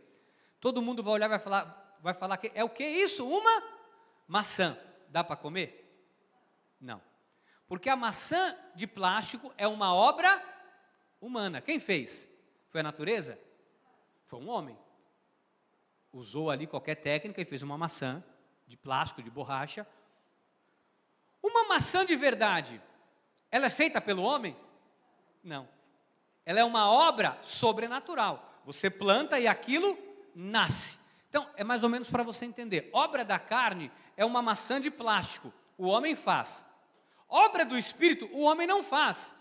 Todo mundo vai olhar e vai falar que é o que isso? Uma maçã. Dá para comer? Não. Porque a maçã de plástico é uma obra humana. Quem fez? Foi a natureza? Foi um homem. Usou ali qualquer técnica e fez uma maçã de plástico, de borracha. Uma maçã de verdade, ela é feita pelo homem? Não. Ela é uma obra sobrenatural. Você planta e aquilo nasce. Então, é mais ou menos para você entender. Obra da carne é uma maçã de plástico. O homem faz. Obra do Espírito, o homem não faz.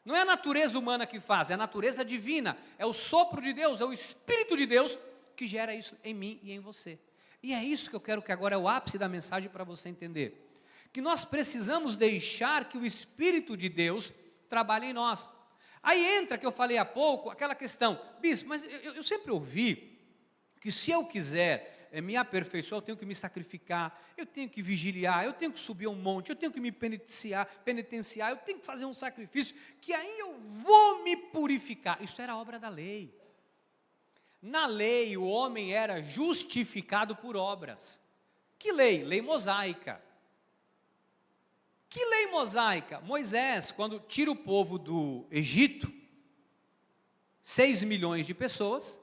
Não é a natureza humana que faz, é a natureza divina. É o sopro de Deus, é o Espírito de Deus que gera isso em mim e em você. E é isso que eu quero que agora é o ápice da mensagem para você entender. Que nós precisamos deixar que o Espírito de Deus trabalhe em nós. Aí entra, que eu falei há pouco, aquela questão, bispo, mas eu sempre ouvi que se eu quiser me aperfeiçoar, eu tenho que me sacrificar, eu tenho que vigiliar, eu tenho que subir um monte, eu tenho que me penitenciar, eu tenho que fazer um sacrifício, que aí eu vou me purificar. Isso era obra da lei. Na lei, o homem era justificado por obras. Que lei? Lei mosaica. Que lei mosaica? Moisés, quando tira o povo do Egito, 6 milhões de pessoas,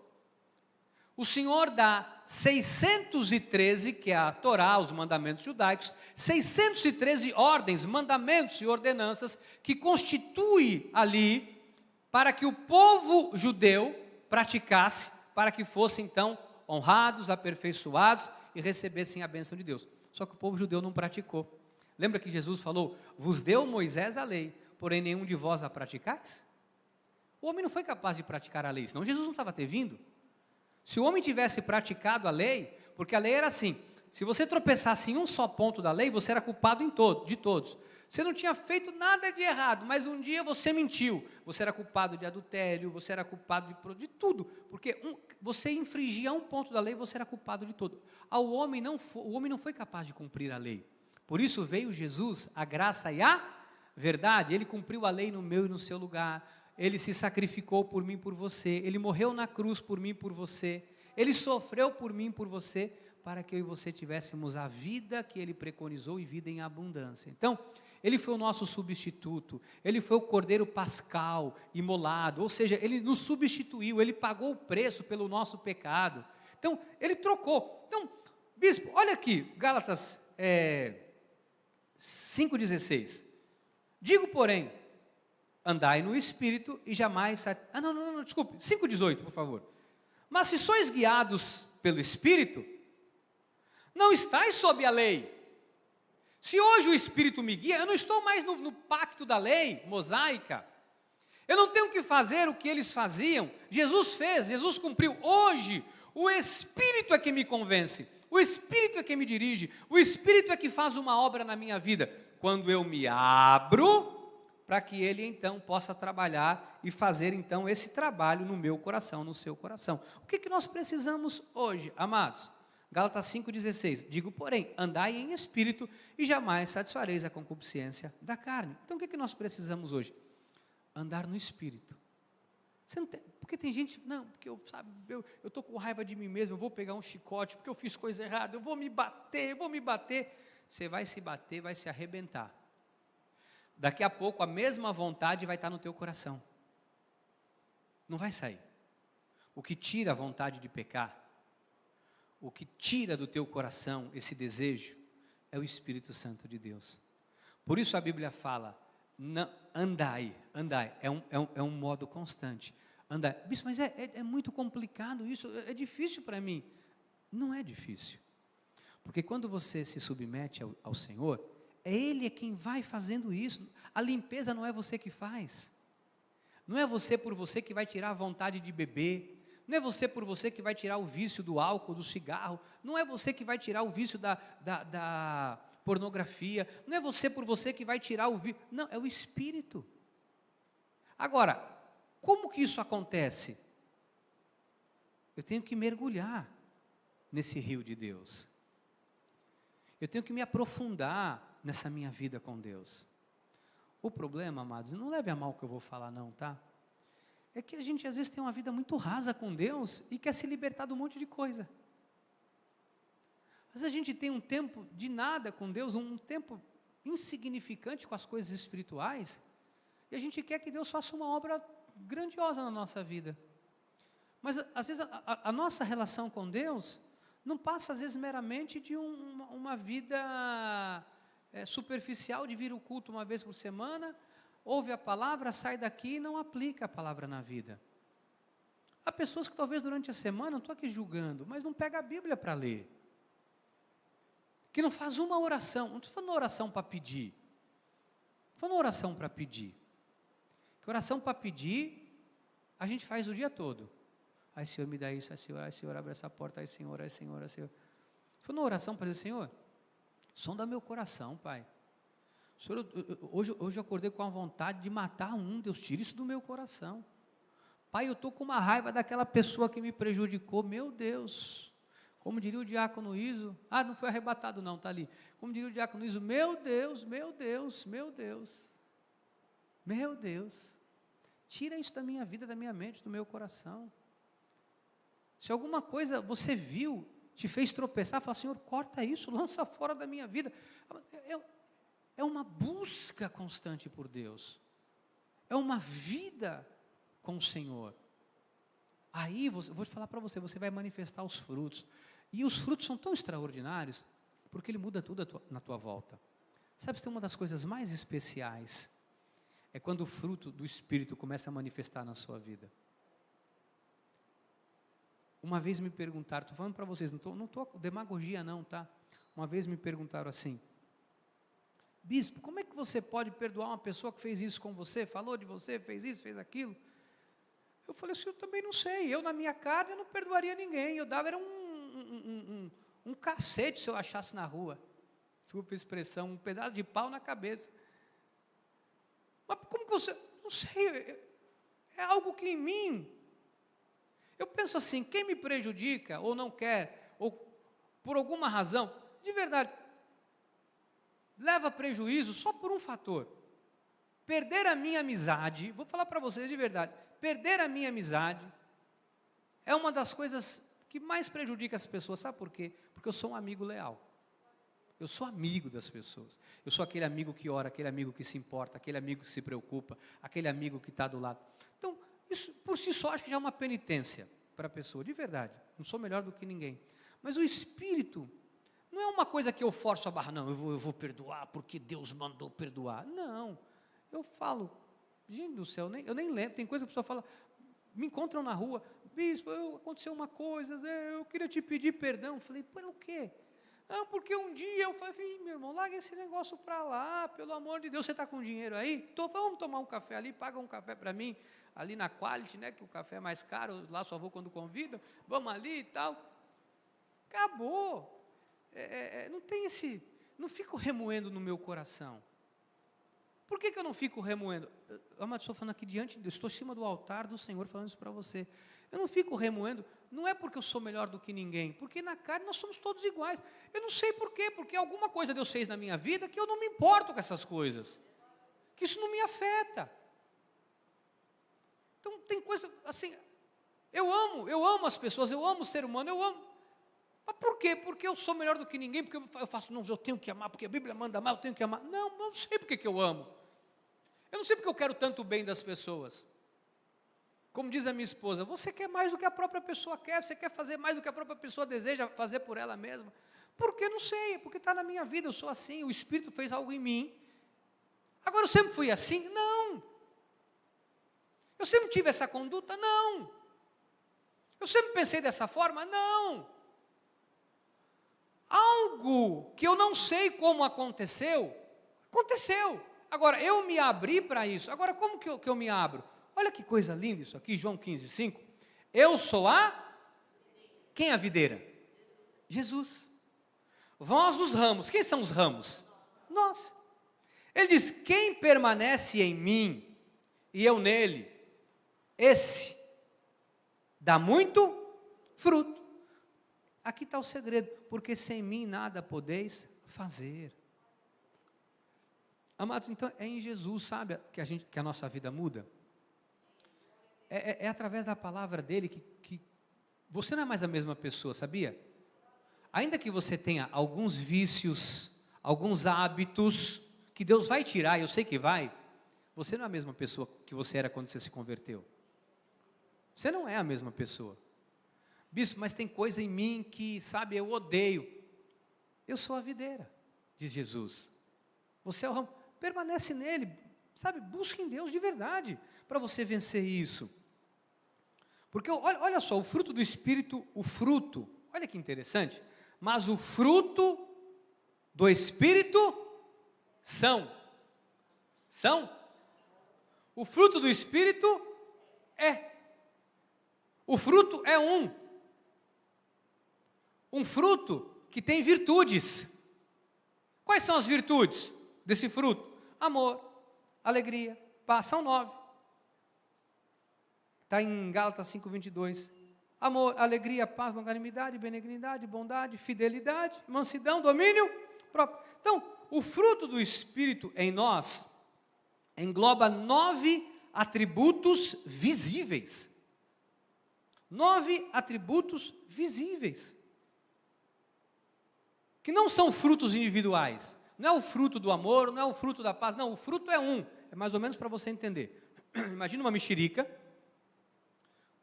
o Senhor dá 613, que é a Torá, os mandamentos judaicos, 613 ordens, mandamentos e ordenanças, que constitui ali, para que o povo judeu praticasse, para que fossem então honrados, aperfeiçoados e recebessem a bênção de Deus. Só que o povo judeu não praticou. Lembra que Jesus falou, vos deu Moisés a lei, porém nenhum de vós a praticais? O homem não foi capaz de praticar a lei, senão Jesus não estava ter vindo. Se o homem tivesse praticado a lei, porque a lei era assim, se você tropeçasse em um só ponto da lei, você era culpado de todos. Você não tinha feito nada de errado, mas um dia você mentiu, você era culpado de adultério, você era culpado de tudo, porque você infringia um ponto da lei, você era culpado de tudo. O homem não foi capaz de cumprir a lei. Por isso veio Jesus, a graça e a verdade. Ele cumpriu a lei no meu e no seu lugar. Ele se sacrificou por mim e por você. Ele morreu na cruz por mim e por você. Ele sofreu por mim e por você, para que eu e você tivéssemos a vida que Ele preconizou e vida em abundância. Então, Ele foi o nosso substituto. Ele foi o Cordeiro Pascal imolado. Ou seja, Ele nos substituiu. Ele pagou o preço pelo nosso pecado. Então, Ele trocou. Então, bispo, olha aqui, Gálatas 5,16. Digo, porém, andai no Espírito e jamais... desculpe, 5,18, por favor. Mas se sois guiados pelo Espírito, não estáis sob a lei. Se hoje o Espírito me guia, eu não estou mais no pacto da lei mosaica. Eu não tenho que fazer o que eles faziam. Jesus fez, Jesus cumpriu. Hoje, o Espírito é que me convence. O Espírito é que me dirige. O Espírito é que faz uma obra na minha vida. Quando eu me abro, para que Ele então possa trabalhar e fazer então esse trabalho no meu coração, no seu coração. O que nós precisamos hoje, amados? Gálatas 5,16, digo, porém, andai em espírito e jamais satisfareis a concupiscência da carne. Então o que nós precisamos hoje? Andar no espírito. Você não tem, porque tem gente, não, porque eu estou com raiva de mim mesmo, eu vou pegar um chicote, porque eu fiz coisa errada, eu vou me bater. Você vai se bater, vai se arrebentar. Daqui a pouco a mesma vontade vai estar no teu coração. Não vai sair. O que tira a vontade de pecar, o que tira do teu coração esse desejo, é o Espírito Santo de Deus. Por isso a Bíblia fala, andai, é um modo constante. Andai. Bispo, mas é muito complicado isso, é difícil para mim. Não é difícil. Porque quando você se submete ao Senhor, Ele é quem vai fazendo isso. A limpeza não é você que faz. Não é você por você que vai tirar a vontade de beber. Não é você por você que vai tirar o vício do álcool, do cigarro. Não é você que vai tirar o vício da pornografia. Não é você por você que vai tirar o vício. Não, é o Espírito. Agora, como que isso acontece? Eu tenho que mergulhar nesse rio de Deus. Eu tenho que me aprofundar nessa minha vida com Deus. O problema, amados, não leve a mal o que eu vou falar não, tá? É que a gente às vezes tem uma vida muito rasa com Deus e quer se libertar de um monte de coisa. Às vezes a gente tem um tempo de nada com Deus, um tempo insignificante com as coisas espirituais, e a gente quer que Deus faça uma obra grandiosa na nossa vida. Mas às vezes a nossa relação com Deus não passa às vezes meramente de uma vida superficial, de vir ao culto uma vez por semana, ouve a palavra, sai daqui e não aplica a palavra na vida. Há pessoas que talvez durante a semana, não estou aqui julgando, mas não pega a Bíblia para ler. Que não faz uma oração, não estou falando oração para pedir, estou falando oração para pedir. Que oração para pedir, a gente faz o dia todo. Ai, Senhor, me dá isso, ai, Senhor, abre essa porta, ai, Senhor, ai, Senhor, ai, Senhor. Foi uma oração para dizer, Senhor, sonda meu coração, Pai. Senhor, hoje eu acordei com a vontade de matar um, Deus, tira isso do meu coração. Pai, eu estou com uma raiva daquela pessoa que me prejudicou, meu Deus. Como diria o diácono Iso, não foi arrebatado não, está ali. Como diria o diácono Iso, meu Deus, meu Deus, meu Deus, meu Deus, tira isso da minha vida, da minha mente, do meu coração. Se alguma coisa você viu, te fez tropeçar, fala, Senhor, corta isso, lança fora da minha vida. É uma busca constante por Deus, é uma vida com o Senhor. Aí, vou te falar para você, você vai manifestar os frutos, e os frutos são tão extraordinários, porque Ele muda tudo na tua volta. Sabe, tem uma das coisas mais especiais, é quando o fruto do Espírito começa a manifestar na sua vida. Uma vez me perguntaram, estou falando para vocês, não estou demagogia não, tá? Uma vez me perguntaram assim, bispo, como é que você pode perdoar uma pessoa que fez isso com você, falou de você, fez isso, fez aquilo? Eu falei assim, eu também não sei, eu na minha carne eu não perdoaria ninguém, eu dava era um cacete se eu achasse na rua, desculpa a expressão, um pedaço de pau na cabeça. Mas como que você, não sei, é algo que em mim, eu penso assim, quem me prejudica ou não quer, ou por alguma razão, de verdade, leva prejuízo só por um fator, perder a minha amizade, vou falar para vocês de verdade, perder a minha amizade é uma das coisas que mais prejudica as pessoas, sabe por quê? Porque eu sou um amigo leal, eu sou amigo das pessoas, eu sou aquele amigo que ora, aquele amigo que se importa, aquele amigo que se preocupa, aquele amigo que está do lado. Então, isso por si só acho que já é uma penitência para a pessoa, de verdade, não sou melhor do que ninguém, mas o Espírito não é uma coisa que eu forço a barra, não, eu vou perdoar porque Deus mandou perdoar, não, eu falo, gente do céu, eu nem lembro, tem coisa que a pessoa fala, me encontram na rua, bispo, aconteceu uma coisa, eu queria te pedir perdão, eu falei, pelo quê? Não, porque um dia eu falei, meu irmão, larga esse negócio para lá, pelo amor de Deus, você está com dinheiro aí? Vamos tomar um café ali, paga um café para mim, ali na Quality, né, que o café é mais caro, lá só vou quando convida, vamos ali e tal, acabou, não tem não fico remoendo no meu coração. Por que eu não fico remoendo? Eu estou falando aqui diante de Deus, estou em cima do altar do Senhor falando isso para você. Eu não fico remoendo, não é porque eu sou melhor do que ninguém, porque na carne nós somos todos iguais. Eu não sei por quê, porque alguma coisa Deus fez na minha vida que eu não me importo com essas coisas, que isso não me afeta. Então tem coisa assim, eu amo as pessoas, eu amo o ser humano, eu amo. Mas por quê? Porque eu sou melhor do que ninguém, porque eu faço, não, eu tenho que amar, porque a Bíblia manda amar, eu tenho que amar. Não sei porque que eu amo. Eu não sei porque eu quero tanto bem das pessoas. Como diz a minha esposa, você quer mais do que a própria pessoa quer, você quer fazer mais do que a própria pessoa deseja fazer por ela mesma. Por que? Não sei, porque está na minha vida, eu sou assim, o Espírito fez algo em mim. Agora, eu sempre fui assim? Não. Eu sempre tive essa conduta? Não. Eu sempre pensei dessa forma? Não. Algo que eu não sei como aconteceu. Agora, eu me abri para isso. Agora, como que eu me abro? Olha que coisa linda isso aqui, João 15:5. Eu sou quem é a videira? Jesus. Vós os ramos. Quem são os ramos? Nós. Ele diz, quem permanece em mim e eu nele, esse dá muito fruto. Aqui está o segredo, porque sem mim nada podeis fazer. Amados, então é em Jesus, sabe, que a nossa vida muda? É através da palavra dele que você não é mais a mesma pessoa, sabia? Ainda que você tenha alguns vícios, alguns hábitos, que Deus vai tirar, eu sei que vai, você não é a mesma pessoa que você era quando você se converteu. Você não é a mesma pessoa. Bispo, mas tem coisa em mim que, sabe, eu odeio. Eu sou a videira, diz Jesus. Você é o ramo. Permanece nele, sabe, busque em Deus de verdade, para você vencer isso. Porque, olha só, o fruto do Espírito, olha que interessante, mas o fruto do Espírito são. O fruto do Espírito o fruto é um fruto que tem virtudes. Quais são as virtudes desse fruto? Amor, alegria, paz, são 9. Está em Gálatas 5:22. Amor, alegria, paz, longanimidade, benignidade, bondade, fidelidade, mansidão, domínio próprio. Então, o fruto do Espírito em nós engloba 9 atributos visíveis. 9 atributos visíveis. Que não são frutos individuais. Não é o fruto do amor, não é o fruto da paz. Não, o fruto é um. É mais ou menos para você entender. Imagina uma mexerica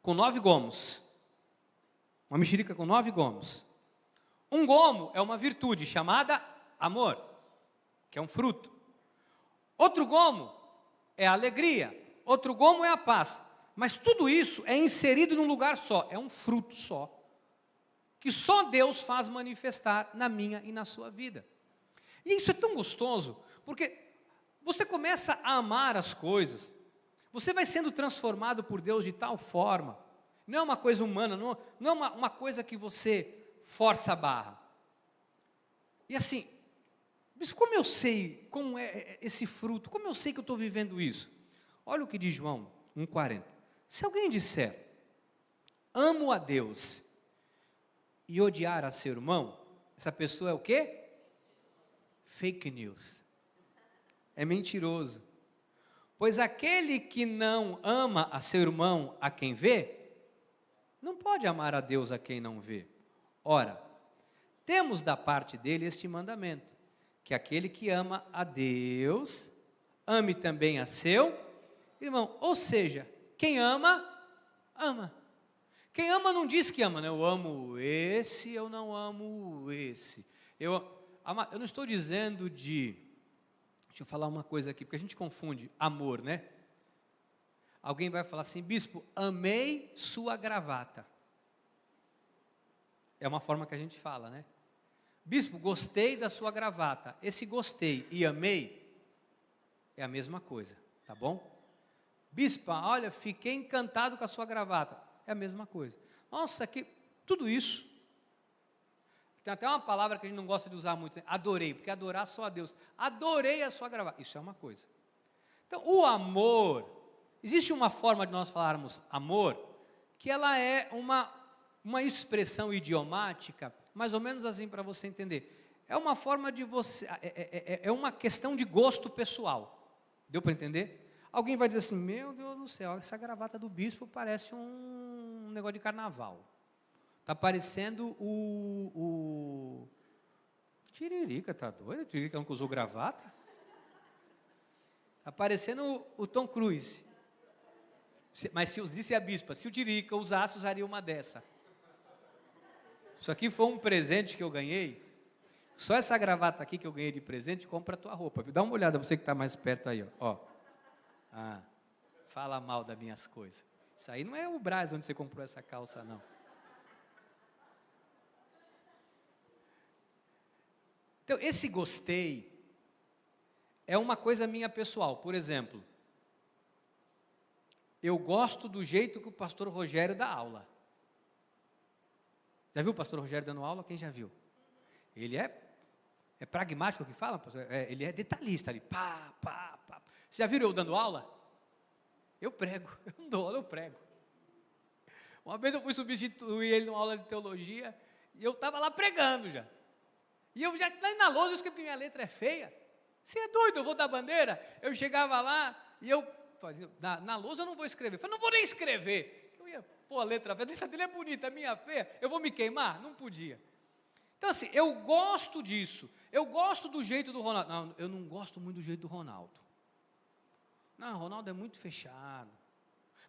com 9 gomos. Uma mexerica com 9 gomos. Um gomo é uma virtude chamada amor, que é um fruto. Outro gomo é a alegria. Outro gomo é a paz. Mas tudo isso é inserido num lugar só. É um fruto só. Que só Deus faz manifestar na minha e na sua vida. E isso é tão gostoso, porque você começa a amar as coisas, você vai sendo transformado por Deus de tal forma, não é uma coisa humana, não é uma coisa que você força a barra. E assim, mas como eu sei como é esse fruto, como eu sei que eu estou vivendo isso? Olha o que diz João 1,40. Se alguém disser, amo a Deus, e odiar a seu irmão, essa pessoa é o quê? Fake news. É mentiroso. Pois aquele que não ama a seu irmão a quem vê, não pode amar a Deus a quem não vê. Ora, temos da parte dele este mandamento, que aquele que ama a Deus, ame também a seu irmão. Ou seja, quem ama, ama. Quem ama não diz que ama, né? Eu amo esse, eu não amo esse. Eu não estou dizendo deixa eu falar uma coisa aqui, porque a gente confunde amor, né? Alguém vai falar assim, bispo, amei sua gravata. É uma forma que a gente fala, né? Bispo, gostei da sua gravata. Esse gostei e amei é a mesma coisa, tá bom? Bispa, olha, fiquei encantado com a sua gravata. É a mesma coisa. Nossa, tudo isso. Tem até uma palavra que a gente não gosta de usar muito, né? Adorei, porque adorar só a Deus. Adorei a sua gravata. Isso é uma coisa. Então, o amor, existe uma forma de nós falarmos amor, que ela é uma expressão idiomática, mais ou menos assim para você entender. É uma forma de você, é uma questão de gosto pessoal. Deu para entender? Alguém vai dizer assim, meu Deus do céu, essa gravata do bispo parece um negócio de carnaval. Está parecendo o Tiririca, tá doido? O Tiririca nunca usou gravata? Está parecendo o Tom Cruise. Mas se eu disse a bispa, se o Tiririca usasse, usaria uma dessa. Isso aqui foi um presente que eu ganhei. Só essa gravata aqui que eu ganhei de presente, compra a tua roupa. Dá uma olhada, você que está mais perto aí, ó. Fala mal das minhas coisas. Isso aí não é o Brás onde você comprou essa calça, não. Então, esse gostei é uma coisa minha pessoal. Por exemplo, eu gosto do jeito que o pastor Rogério dá aula. Já viu o pastor Rogério dando aula? Quem já viu? Ele é pragmático, o que fala, pastor? Ele é detalhista ali. Pá. Vocês já viram eu dando aula? Eu prego, eu não dou aula, eu prego. Uma vez eu fui substituir ele numa aula de teologia, e eu estava lá pregando já. E eu já, lá na lousa, eu escrevi que minha letra é feia. Você é doido, eu vou dar bandeira? Eu chegava lá, e eu, na lousa eu não vou escrever. Eu falei, não vou nem escrever. Eu ia pôr a letra feia, a letra dele é bonita, a minha feia, eu vou me queimar? Não podia. Então assim, eu gosto disso. Eu gosto do jeito do Ronaldo. Não, eu não gosto muito do jeito do Ronaldo. Não, o Ronaldo é muito fechado.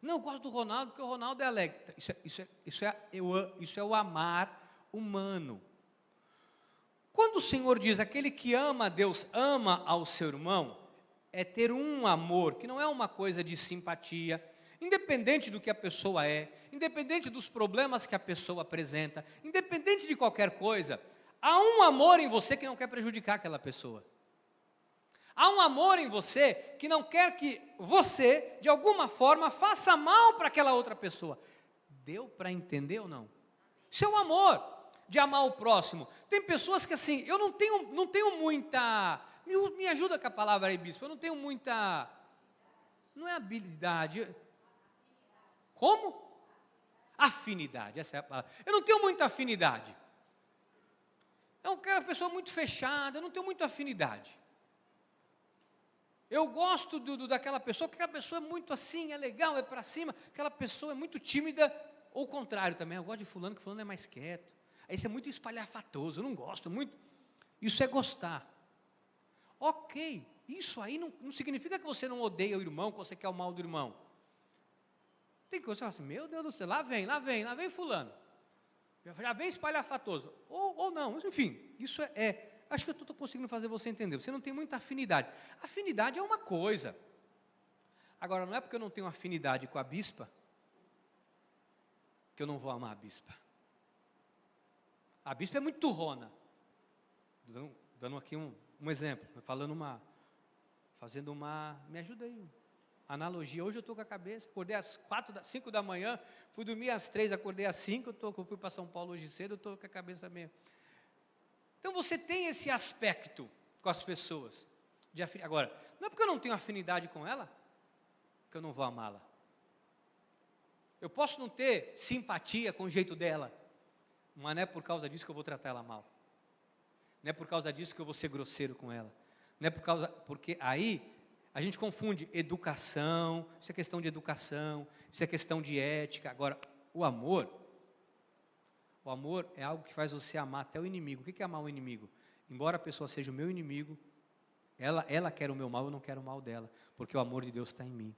Não, eu gosto do Ronaldo porque o Ronaldo é alegre. Isso é o amar humano. Quando o Senhor diz, aquele que ama a Deus, ama ao seu irmão, é ter um amor, que não é uma coisa de simpatia, independente do que a pessoa é, independente dos problemas que a pessoa apresenta, independente de qualquer coisa, há um amor em você que não quer prejudicar aquela pessoa. Há um amor em você que não quer que você, de alguma forma, faça mal para aquela outra pessoa. Deu para entender ou não? Isso é o amor de amar o próximo. Tem pessoas que assim, eu não tenho muita... Me ajuda com a palavra aí, bispo. Eu não tenho muita... Não é habilidade. Como? Afinidade, essa é a palavra. Eu não tenho muita afinidade. Eu quero uma pessoa muito fechada, eu não tenho muita afinidade. Eu gosto daquela pessoa, porque aquela pessoa é muito assim, é legal, é para cima. Aquela pessoa é muito tímida, ou o contrário também. Eu gosto de fulano, que fulano é mais quieto. Aí isso é muito espalhafatoso, eu não gosto muito. Isso é gostar. Ok, isso aí não significa que você não odeia o irmão, que você quer o mal do irmão. Tem que você falar assim, meu Deus do céu, lá vem fulano. Já vem espalhafatoso. Ou não, enfim, isso acho que eu estou conseguindo fazer você entender. Você não tem muita afinidade. Afinidade é uma coisa. Agora, não é porque eu não tenho afinidade com a bispa, que eu não vou amar a bispa. A bispa é muito turrona. Dando aqui um exemplo, fazendo uma, me ajuda aí, analogia. Hoje eu estou com a cabeça, acordei às 5 da manhã, fui dormir às 3, acordei às 5, eu fui para São Paulo hoje cedo, eu estou com a cabeça meio... Então você tem esse aspecto com as pessoas. Agora, não é porque eu não tenho afinidade com ela, que eu não vou amá-la. Eu posso não ter simpatia com o jeito dela, mas não é por causa disso que eu vou tratar ela mal. Não é por causa disso que eu vou ser grosseiro com ela. Não é porque aí a gente confunde educação, isso é questão de educação, isso é questão de ética. Agora, o amor é algo que faz você amar até o inimigo. O que é amar o inimigo? Embora a pessoa seja o meu inimigo, ela quer o meu mal, eu não quero o mal dela, porque o amor de Deus está em mim.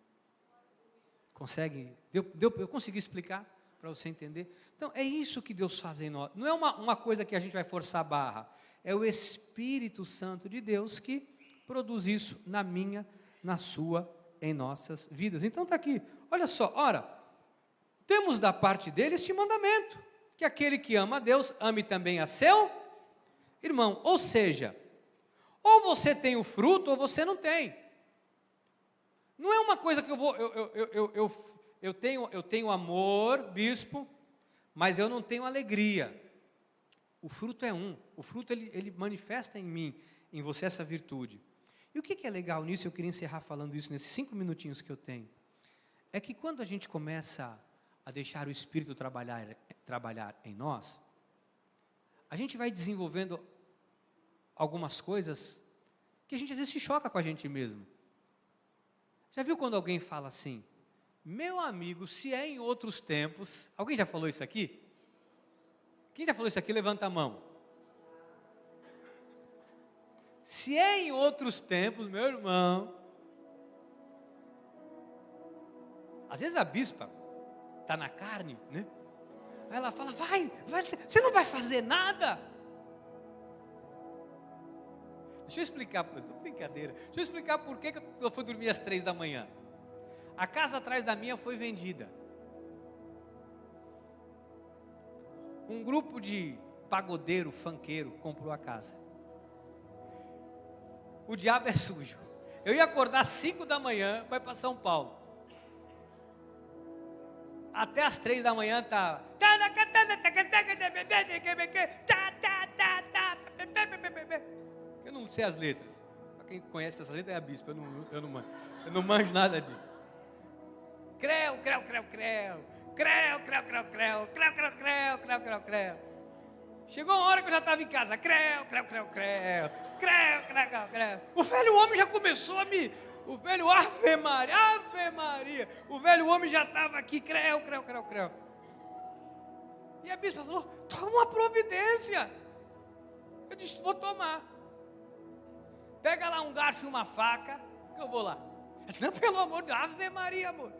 Consegue? Eu consegui explicar para você entender? Então, é isso que Deus faz em nós. Não é uma coisa que a gente vai forçar a barra. É o Espírito Santo de Deus que produz isso na minha, na sua, em nossas vidas. Então está aqui, olha só, temos da parte dele este mandamento, que aquele que ama a Deus, ame também a seu irmão. Ou seja, ou você tem o fruto, ou você não tem. Não é uma coisa que eu tenho amor, bispo, mas eu não tenho alegria. O fruto é o fruto ele manifesta em mim, em você essa virtude. E o que é legal nisso, eu queria encerrar falando isso nesses 5 minutinhos que eu tenho, é que quando a gente começa a deixar o Espírito trabalhar em nós, a gente vai desenvolvendo algumas coisas que a gente às vezes se choca com a gente mesmo. Já viu quando alguém fala assim, meu amigo, se é em outros tempos, alguém já falou isso aqui? Quem já falou isso aqui, levanta a mão. Se é em outros tempos, meu irmão, às vezes a bispa está na carne, né? Aí ela fala, vai, você não vai fazer nada. Deixa eu explicar, brincadeira, deixa eu explicar por que eu fui dormir às 3 da manhã. A casa atrás da minha foi vendida. Um grupo de pagodeiro, funkeiro, comprou a casa. O diabo é sujo. Eu ia acordar às 5 da manhã para ir para São Paulo. Até às 3 da manhã tá. Eu não sei as letras. Para quem conhece essas letras é a bispa, eu não manjo nada disso. creu, creu, creu, creu, creu, creu, creu, creu, creu, creu, creu, creu, creu, creu. Chegou uma hora que eu já estava em casa, creu, creu, creu, creu, creu, creu, creu, creu. O velho homem já começou a me... O velho, Ave Maria, Ave Maria. O velho homem já estava aqui, creu, creu, creu, creu. E a bispa falou, toma uma providência. Eu disse, vou tomar. Pega lá um garfo e uma faca, que eu vou lá. Eu disse, não, pelo amor de Deus, Ave Maria, amor.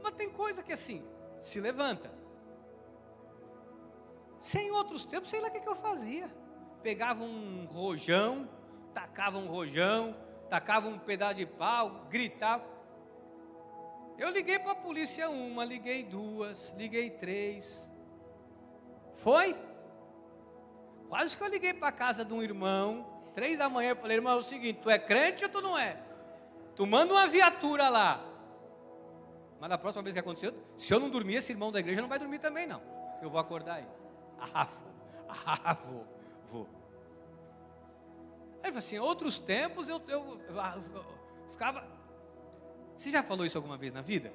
Mas tem coisa que assim, se levanta. Sem outros tempos, sei lá o que eu fazia. Pegava um rojão, tacava um pedaço de pau, gritava. Eu liguei para a polícia uma, liguei duas, liguei três. Foi? Quase que eu liguei para a casa de um irmão, 3 da manhã, eu falei, irmão, é o seguinte, tu é crente ou tu não é? Tu manda uma viatura lá. Mas da próxima vez que aconteceu, se eu não dormir, esse irmão da igreja não vai dormir também não. Eu vou acordar aí. Vou. Aí ele falou assim, outros tempos eu ficava... Você já falou isso alguma vez na vida?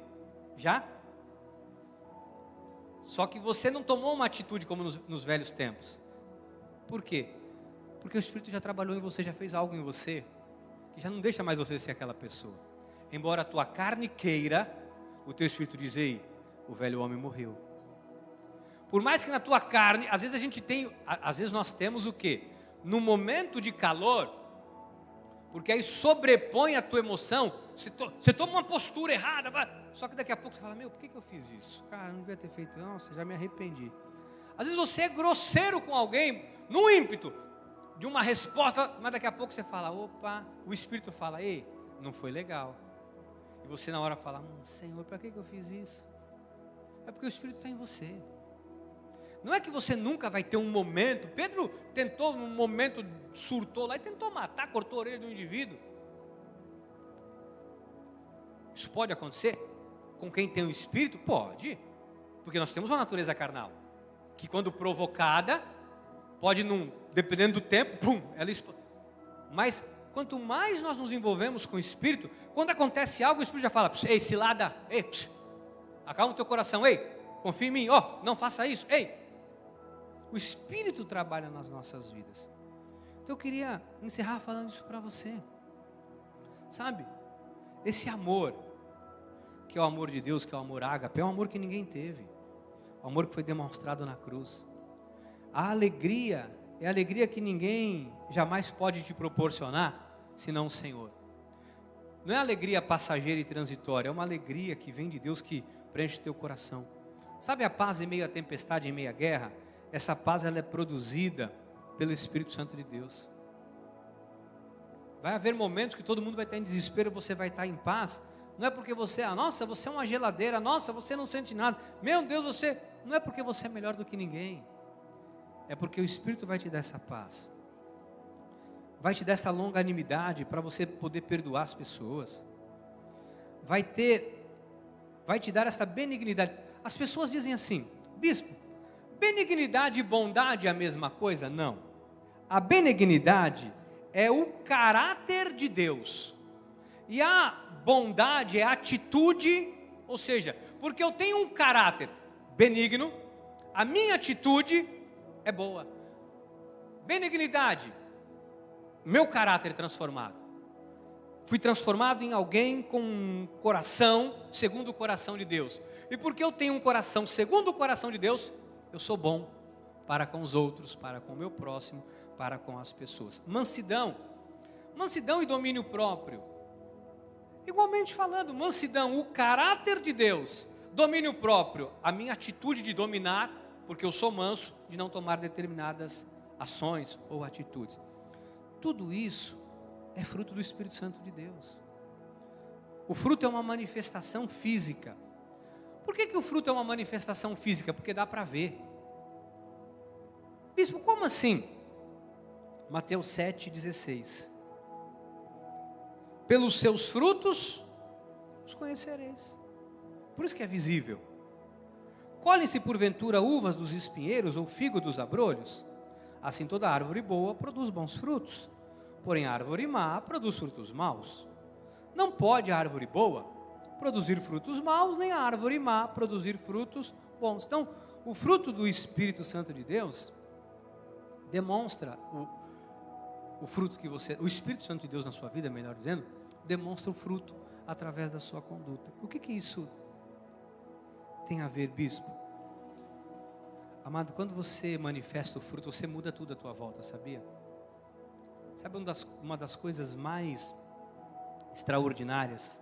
Já? Só que você não tomou uma atitude como nos velhos tempos. Por quê? Porque o Espírito já trabalhou em você, já fez algo em você, que já não deixa mais você ser aquela pessoa. Embora a tua carne queira, o teu Espírito diz, ei, o velho homem morreu. Por mais que na tua carne, às vezes nós temos o quê? No momento de calor, porque aí sobrepõe a tua emoção, você toma uma postura errada, só que daqui a pouco você fala, meu, por que eu fiz isso? Cara, não devia ter feito, nossa, já me arrependi. Às vezes você é grosseiro com alguém, no ímpeto de uma resposta, mas daqui a pouco você fala, opa, o Espírito fala, ei, não foi legal. E você na hora fala, Senhor, para que eu fiz isso? É porque o Espírito está em você. Não é que você nunca vai ter um momento. Pedro tentou, num momento, surtou lá e tentou matar, cortou a orelha do indivíduo. Isso pode acontecer com quem tem o Espírito? Pode, porque nós temos uma natureza carnal, que quando provocada, pode, dependendo do tempo, pum, ela explode. Mas quanto mais nós nos envolvemos com o Espírito, quando acontece algo, o Espírito já fala, ei, cilada, ei, acalma o teu coração, ei, confia em mim, não faça isso, ei. O Espírito trabalha nas nossas vidas. Então eu queria encerrar falando isso para você. Sabe, esse amor, que é o amor de Deus, que é o amor ágape, é um amor que ninguém teve. O amor que foi demonstrado na cruz. A alegria, é a alegria que ninguém jamais pode te proporcionar, senão o Senhor. Não é alegria passageira e transitória, é uma alegria que vem de Deus, que preenche teu coração. Sabe a paz em meio à tempestade, em meio à guerra? Essa paz, ela é produzida pelo Espírito Santo de Deus. Vai haver momentos que todo mundo vai estar em desespero, você vai estar em paz. Não é porque você, nossa, você é uma geladeira, nossa, você não sente nada. Meu Deus, você... Não é porque você é melhor do que ninguém. É porque o Espírito vai te dar essa paz. Vai te dar essa longanimidade para você poder perdoar as pessoas. Vai te dar essa benignidade. As pessoas dizem assim, bispo, benignidade e bondade é a mesma coisa? Não. A benignidade é o caráter de Deus. E a bondade é a atitude, ou seja, porque eu tenho um caráter benigno, a minha atitude é boa. Benignidade, meu caráter transformado. Fui transformado em alguém com um coração segundo o coração de Deus. E porque eu tenho um coração segundo o coração de Deus, eu sou bom para com os outros, para com o meu próximo, para com as pessoas. Mansidão e domínio próprio. Igualmente falando, mansidão, o caráter de Deus, domínio próprio, a minha atitude de dominar, porque eu sou manso, de não tomar determinadas ações ou atitudes. Tudo isso é fruto do Espírito Santo de Deus. O fruto é uma manifestação física. Por que o fruto é uma manifestação física? Porque dá para ver. Bispo, como assim? Mateus 7,16. Pelos seus frutos os conhecereis. Por isso que é visível. Colhem-se porventura uvas dos espinheiros ou figo dos abrolhos? Assim toda árvore boa produz bons frutos, porém a árvore má produz frutos maus. Não pode a árvore boa produzir frutos maus, nem a árvore má produzir frutos bons. Então, o fruto do Espírito Santo de Deus demonstra o fruto que você, o Espírito Santo de Deus na sua vida, melhor dizendo, demonstra o fruto através da sua conduta. O que isso tem a ver, bispo? Amado, quando você manifesta o fruto, você muda tudo à tua volta, sabia? Sabe uma das coisas mais extraordinárias?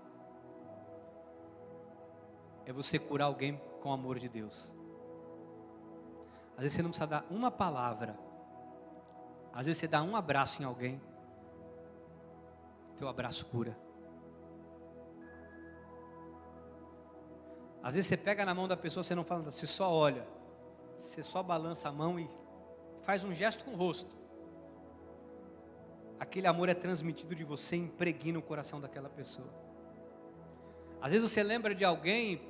É você curar alguém com o amor de Deus. Às vezes você não precisa dar uma palavra. Às vezes você dá um abraço em alguém. Teu abraço cura. Às vezes você pega na mão da pessoa, você não fala, você só olha. Você só balança a mão e faz um gesto com o rosto. Aquele amor é transmitido de você e impregna o coração daquela pessoa. Às vezes você lembra de alguém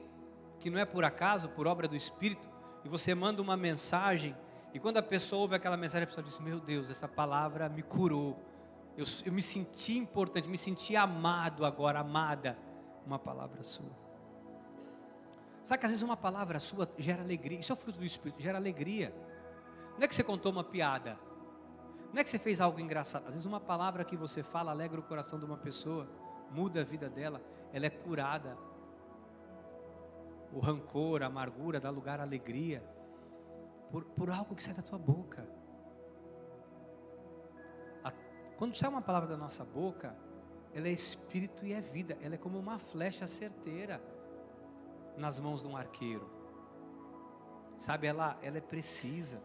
que não é por acaso, por obra do Espírito, e você manda uma mensagem, e quando a pessoa ouve aquela mensagem, a pessoa diz, meu Deus, essa palavra me curou. Eu me senti importante, me senti amado agora, amada. Uma palavra sua. Sabe que às vezes uma palavra sua gera alegria. Isso é o fruto do Espírito, gera alegria. Não é que você contou uma piada. Não é que você fez algo engraçado. Às vezes uma palavra que você fala alegra o coração de uma pessoa, muda a vida dela, ela é curada. O rancor, a amargura dá lugar à alegria. Por algo que sai da tua boca. Quando sai uma palavra da nossa boca, ela é espírito e é vida. Ela é como uma flecha certeira nas mãos de um arqueiro. Sabe, ela é precisa.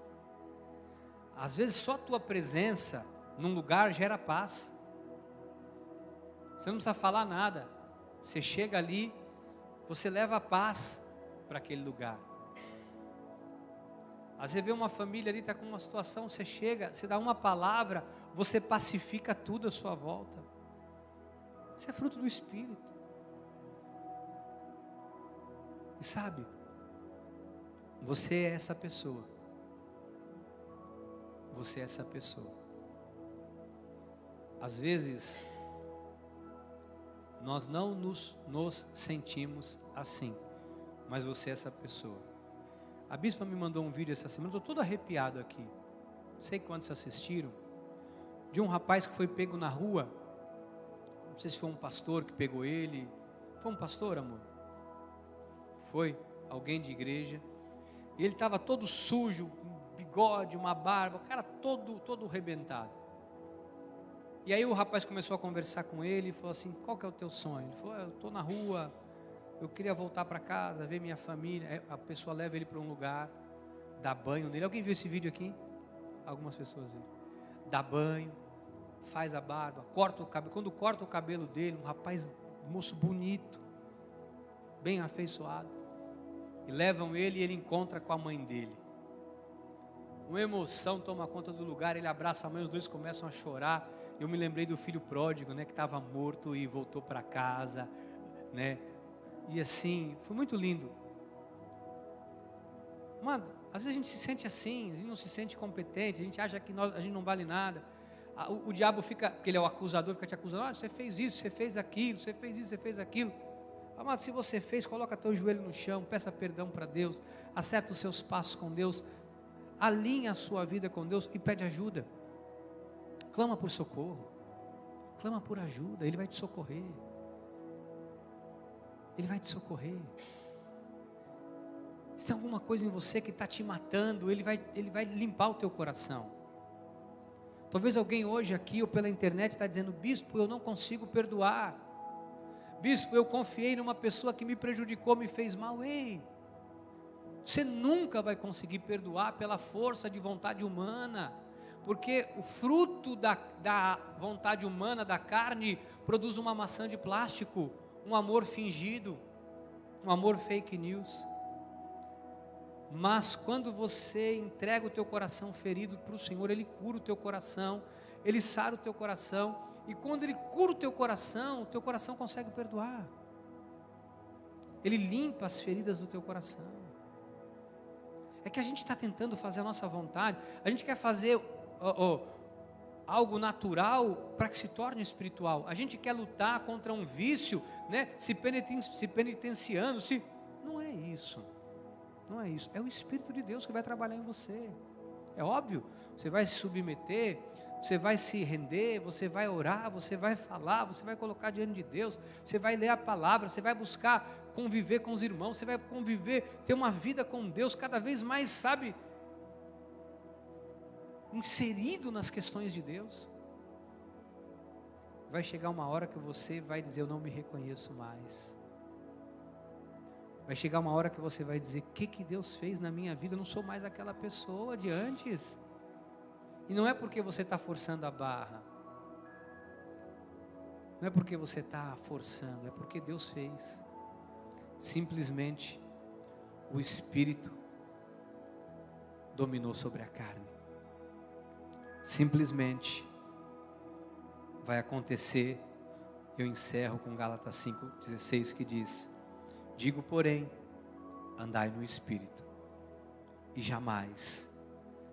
Às vezes só a tua presença num lugar gera paz. Você não precisa falar nada. Você chega ali, você leva a paz para aquele lugar. Às vezes vê uma família ali, está com uma situação, você chega, você dá uma palavra, você pacifica tudo à sua volta. Isso é fruto do Espírito. E sabe, você é essa pessoa. Você é essa pessoa. Às vezes, nós não nos sentimos assim, mas você é essa pessoa. A bispa me mandou um vídeo essa semana, estou todo arrepiado aqui. Não sei quantos assistiram. De um rapaz que foi pego na rua. Não sei se foi um pastor que pegou ele. Foi um pastor, amor? Foi alguém de igreja. E ele estava todo sujo, um bigode, uma barba, o cara todo arrebentado. E aí o rapaz começou a conversar com ele e falou assim, qual que é o teu sonho? Ele falou, eu estou na rua, eu queria voltar para casa, ver minha família. Aí a pessoa leva ele para um lugar, dá banho nele. Alguém viu esse vídeo aqui? Algumas pessoas viram. Dá banho, faz a barba, corta o cabelo. Quando corta o cabelo dele, um rapaz, um moço bonito, bem afeiçoado, e levam ele e ele encontra com a mãe dele. Uma emoção toma conta do lugar, ele abraça a mãe, os dois começam a chorar. Eu me lembrei do filho pródigo, né, que estava morto e voltou para casa, né, e assim, foi muito lindo. Mano, às vezes a gente se sente assim, a gente não se sente competente, a gente acha que a gente não vale nada. O diabo fica, porque ele é o acusador, fica te acusando, você fez isso, você fez aquilo, você fez isso, você fez aquilo. Amado, se você fez, coloca teu joelho no chão, peça perdão para Deus, acerta os seus passos com Deus, alinha a sua vida com Deus e pede ajuda. Clama por socorro, clama por ajuda, Ele vai te socorrer. Ele vai te socorrer. Se tem alguma coisa em você que está te matando, Ele vai limpar o teu coração. Talvez alguém hoje aqui ou pela internet está dizendo, bispo, eu não consigo perdoar. Bispo, eu confiei numa pessoa que me prejudicou, me fez mal. Ei, você nunca vai conseguir perdoar pela força de vontade humana, porque o fruto da vontade humana, da carne, produz uma maçã de plástico, um amor fingido, um amor fake news. Mas quando você entrega o teu coração ferido para o Senhor, Ele cura o teu coração, Ele sara o teu coração, e quando Ele cura o teu coração consegue perdoar. Ele limpa as feridas do teu coração. É que a gente está tentando fazer a nossa vontade, a gente quer fazer algo natural para que se torne espiritual. A gente quer lutar contra um vício, né? Se penitenciando, não é isso. Não é isso. É o Espírito de Deus que vai trabalhar em você. É óbvio, você vai se submeter, você vai se render, você vai orar, você vai falar, você vai colocar diante de Deus, você vai ler a palavra, você vai buscar conviver com os irmãos, você vai conviver, ter uma vida com Deus cada vez mais, sabe, inserido nas questões de Deus. Vai chegar uma hora que você vai dizer: eu não me reconheço mais. Vai chegar uma hora que você vai dizer: o que Deus fez na minha vida? Eu não sou mais aquela pessoa de antes. E não é porque você está forçando a barra, não é porque você está forçando, é porque Deus fez. Simplesmente o Espírito dominou sobre a carne. Simplesmente vai acontecer. Eu encerro com Gálatas 5,16, que diz: digo, porém, andai no Espírito, e jamais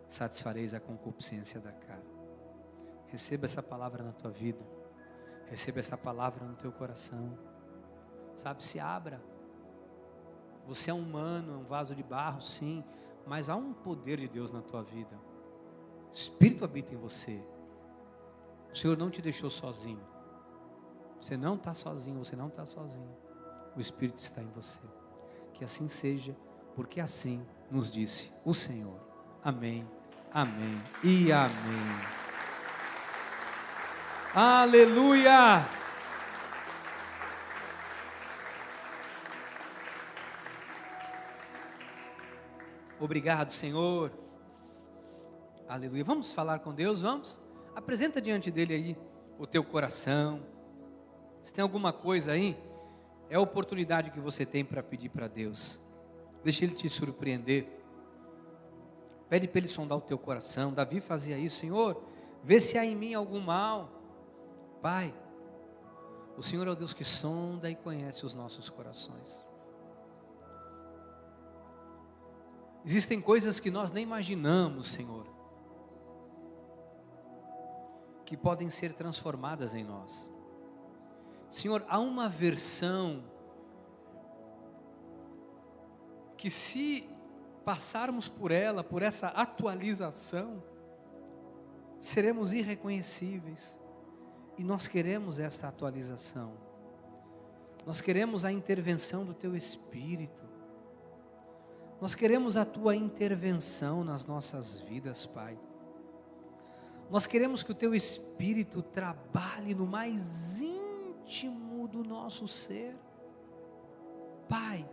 satisfareis a concupiscência da carne. Receba essa palavra na tua vida, receba essa palavra no teu coração, sabe, se abra. Você é um humano, é um vaso de barro, sim, mas há um poder de Deus na tua vida. O Espírito habita em você. O Senhor não te deixou sozinho. Você não está sozinho, você não está sozinho. O Espírito está em você. Que assim seja, porque assim nos disse o Senhor. Amém, amém e amém. Aleluia! Obrigado, Senhor. Aleluia. Vamos falar com Deus, vamos? Apresenta diante dele aí o teu coração. Se tem alguma coisa aí, é a oportunidade que você tem para pedir para Deus. Deixa Ele te surpreender. Pede para Ele sondar o teu coração. Davi fazia isso: Senhor, vê se há em mim algum mal. Pai, o Senhor é o Deus que sonda e conhece os nossos corações. Existem coisas que nós nem imaginamos, Senhor, que podem ser transformadas em nós. Senhor, há uma versão que, se passarmos por ela, por essa atualização, seremos irreconhecíveis. E nós queremos essa atualização. Nós queremos a intervenção do Teu Espírito. Nós queremos a Tua intervenção nas nossas vidas, Pai. Nós queremos que o Teu Espírito trabalhe no mais íntimo do nosso ser. Pai,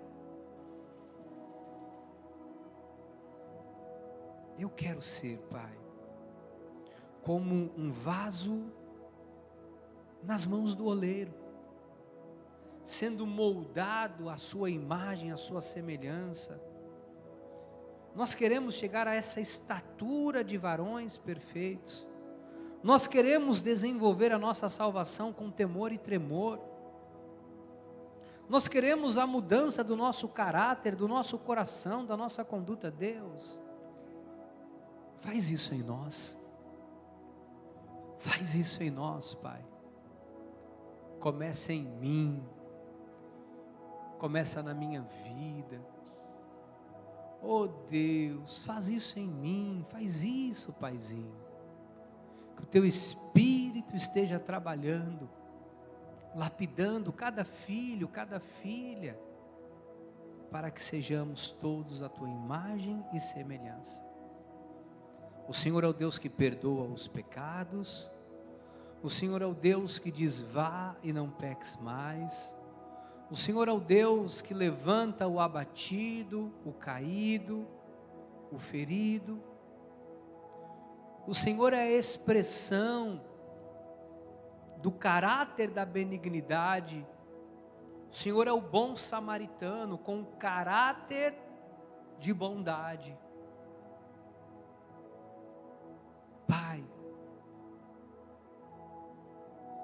eu quero ser, Pai, como um vaso nas mãos do oleiro, sendo moldado à sua imagem, à sua semelhança. Nós queremos chegar a essa estatura de varões perfeitos. Nós queremos desenvolver a nossa salvação com temor e tremor. Nós queremos a mudança do nosso caráter, do nosso coração, da nossa conduta. Deus, faz isso em nós. Faz isso em nós, Pai. Começa em mim. Começa na minha vida. Oh Deus, faz isso em mim, faz isso, Paizinho. Que o Teu Espírito esteja trabalhando, lapidando cada filho, cada filha, para que sejamos todos a Tua imagem e semelhança. O Senhor é o Deus que perdoa os pecados, o Senhor é o Deus que diz: vá e não peques mais. O Senhor é o Deus que levanta o abatido, o caído, o ferido. O Senhor é a expressão do caráter da benignidade. O Senhor é o bom samaritano com caráter de bondade. Pai,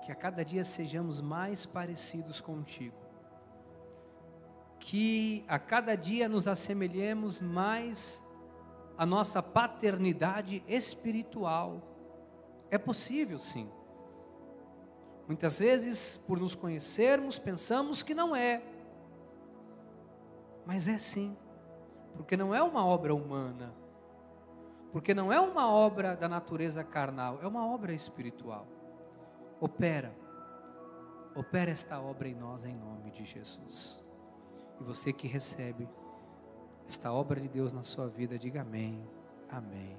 que a cada dia sejamos mais parecidos contigo. Que a cada dia nos assemelhemos mais à nossa paternidade espiritual. É possível, sim. Muitas vezes, por nos conhecermos, pensamos que não é. Mas é sim. Porque não é uma obra humana. Porque não é uma obra da natureza carnal, é uma obra espiritual. Opera esta obra em nós, em nome de Jesus. E você que recebe esta obra de Deus na sua vida, diga amém, amém.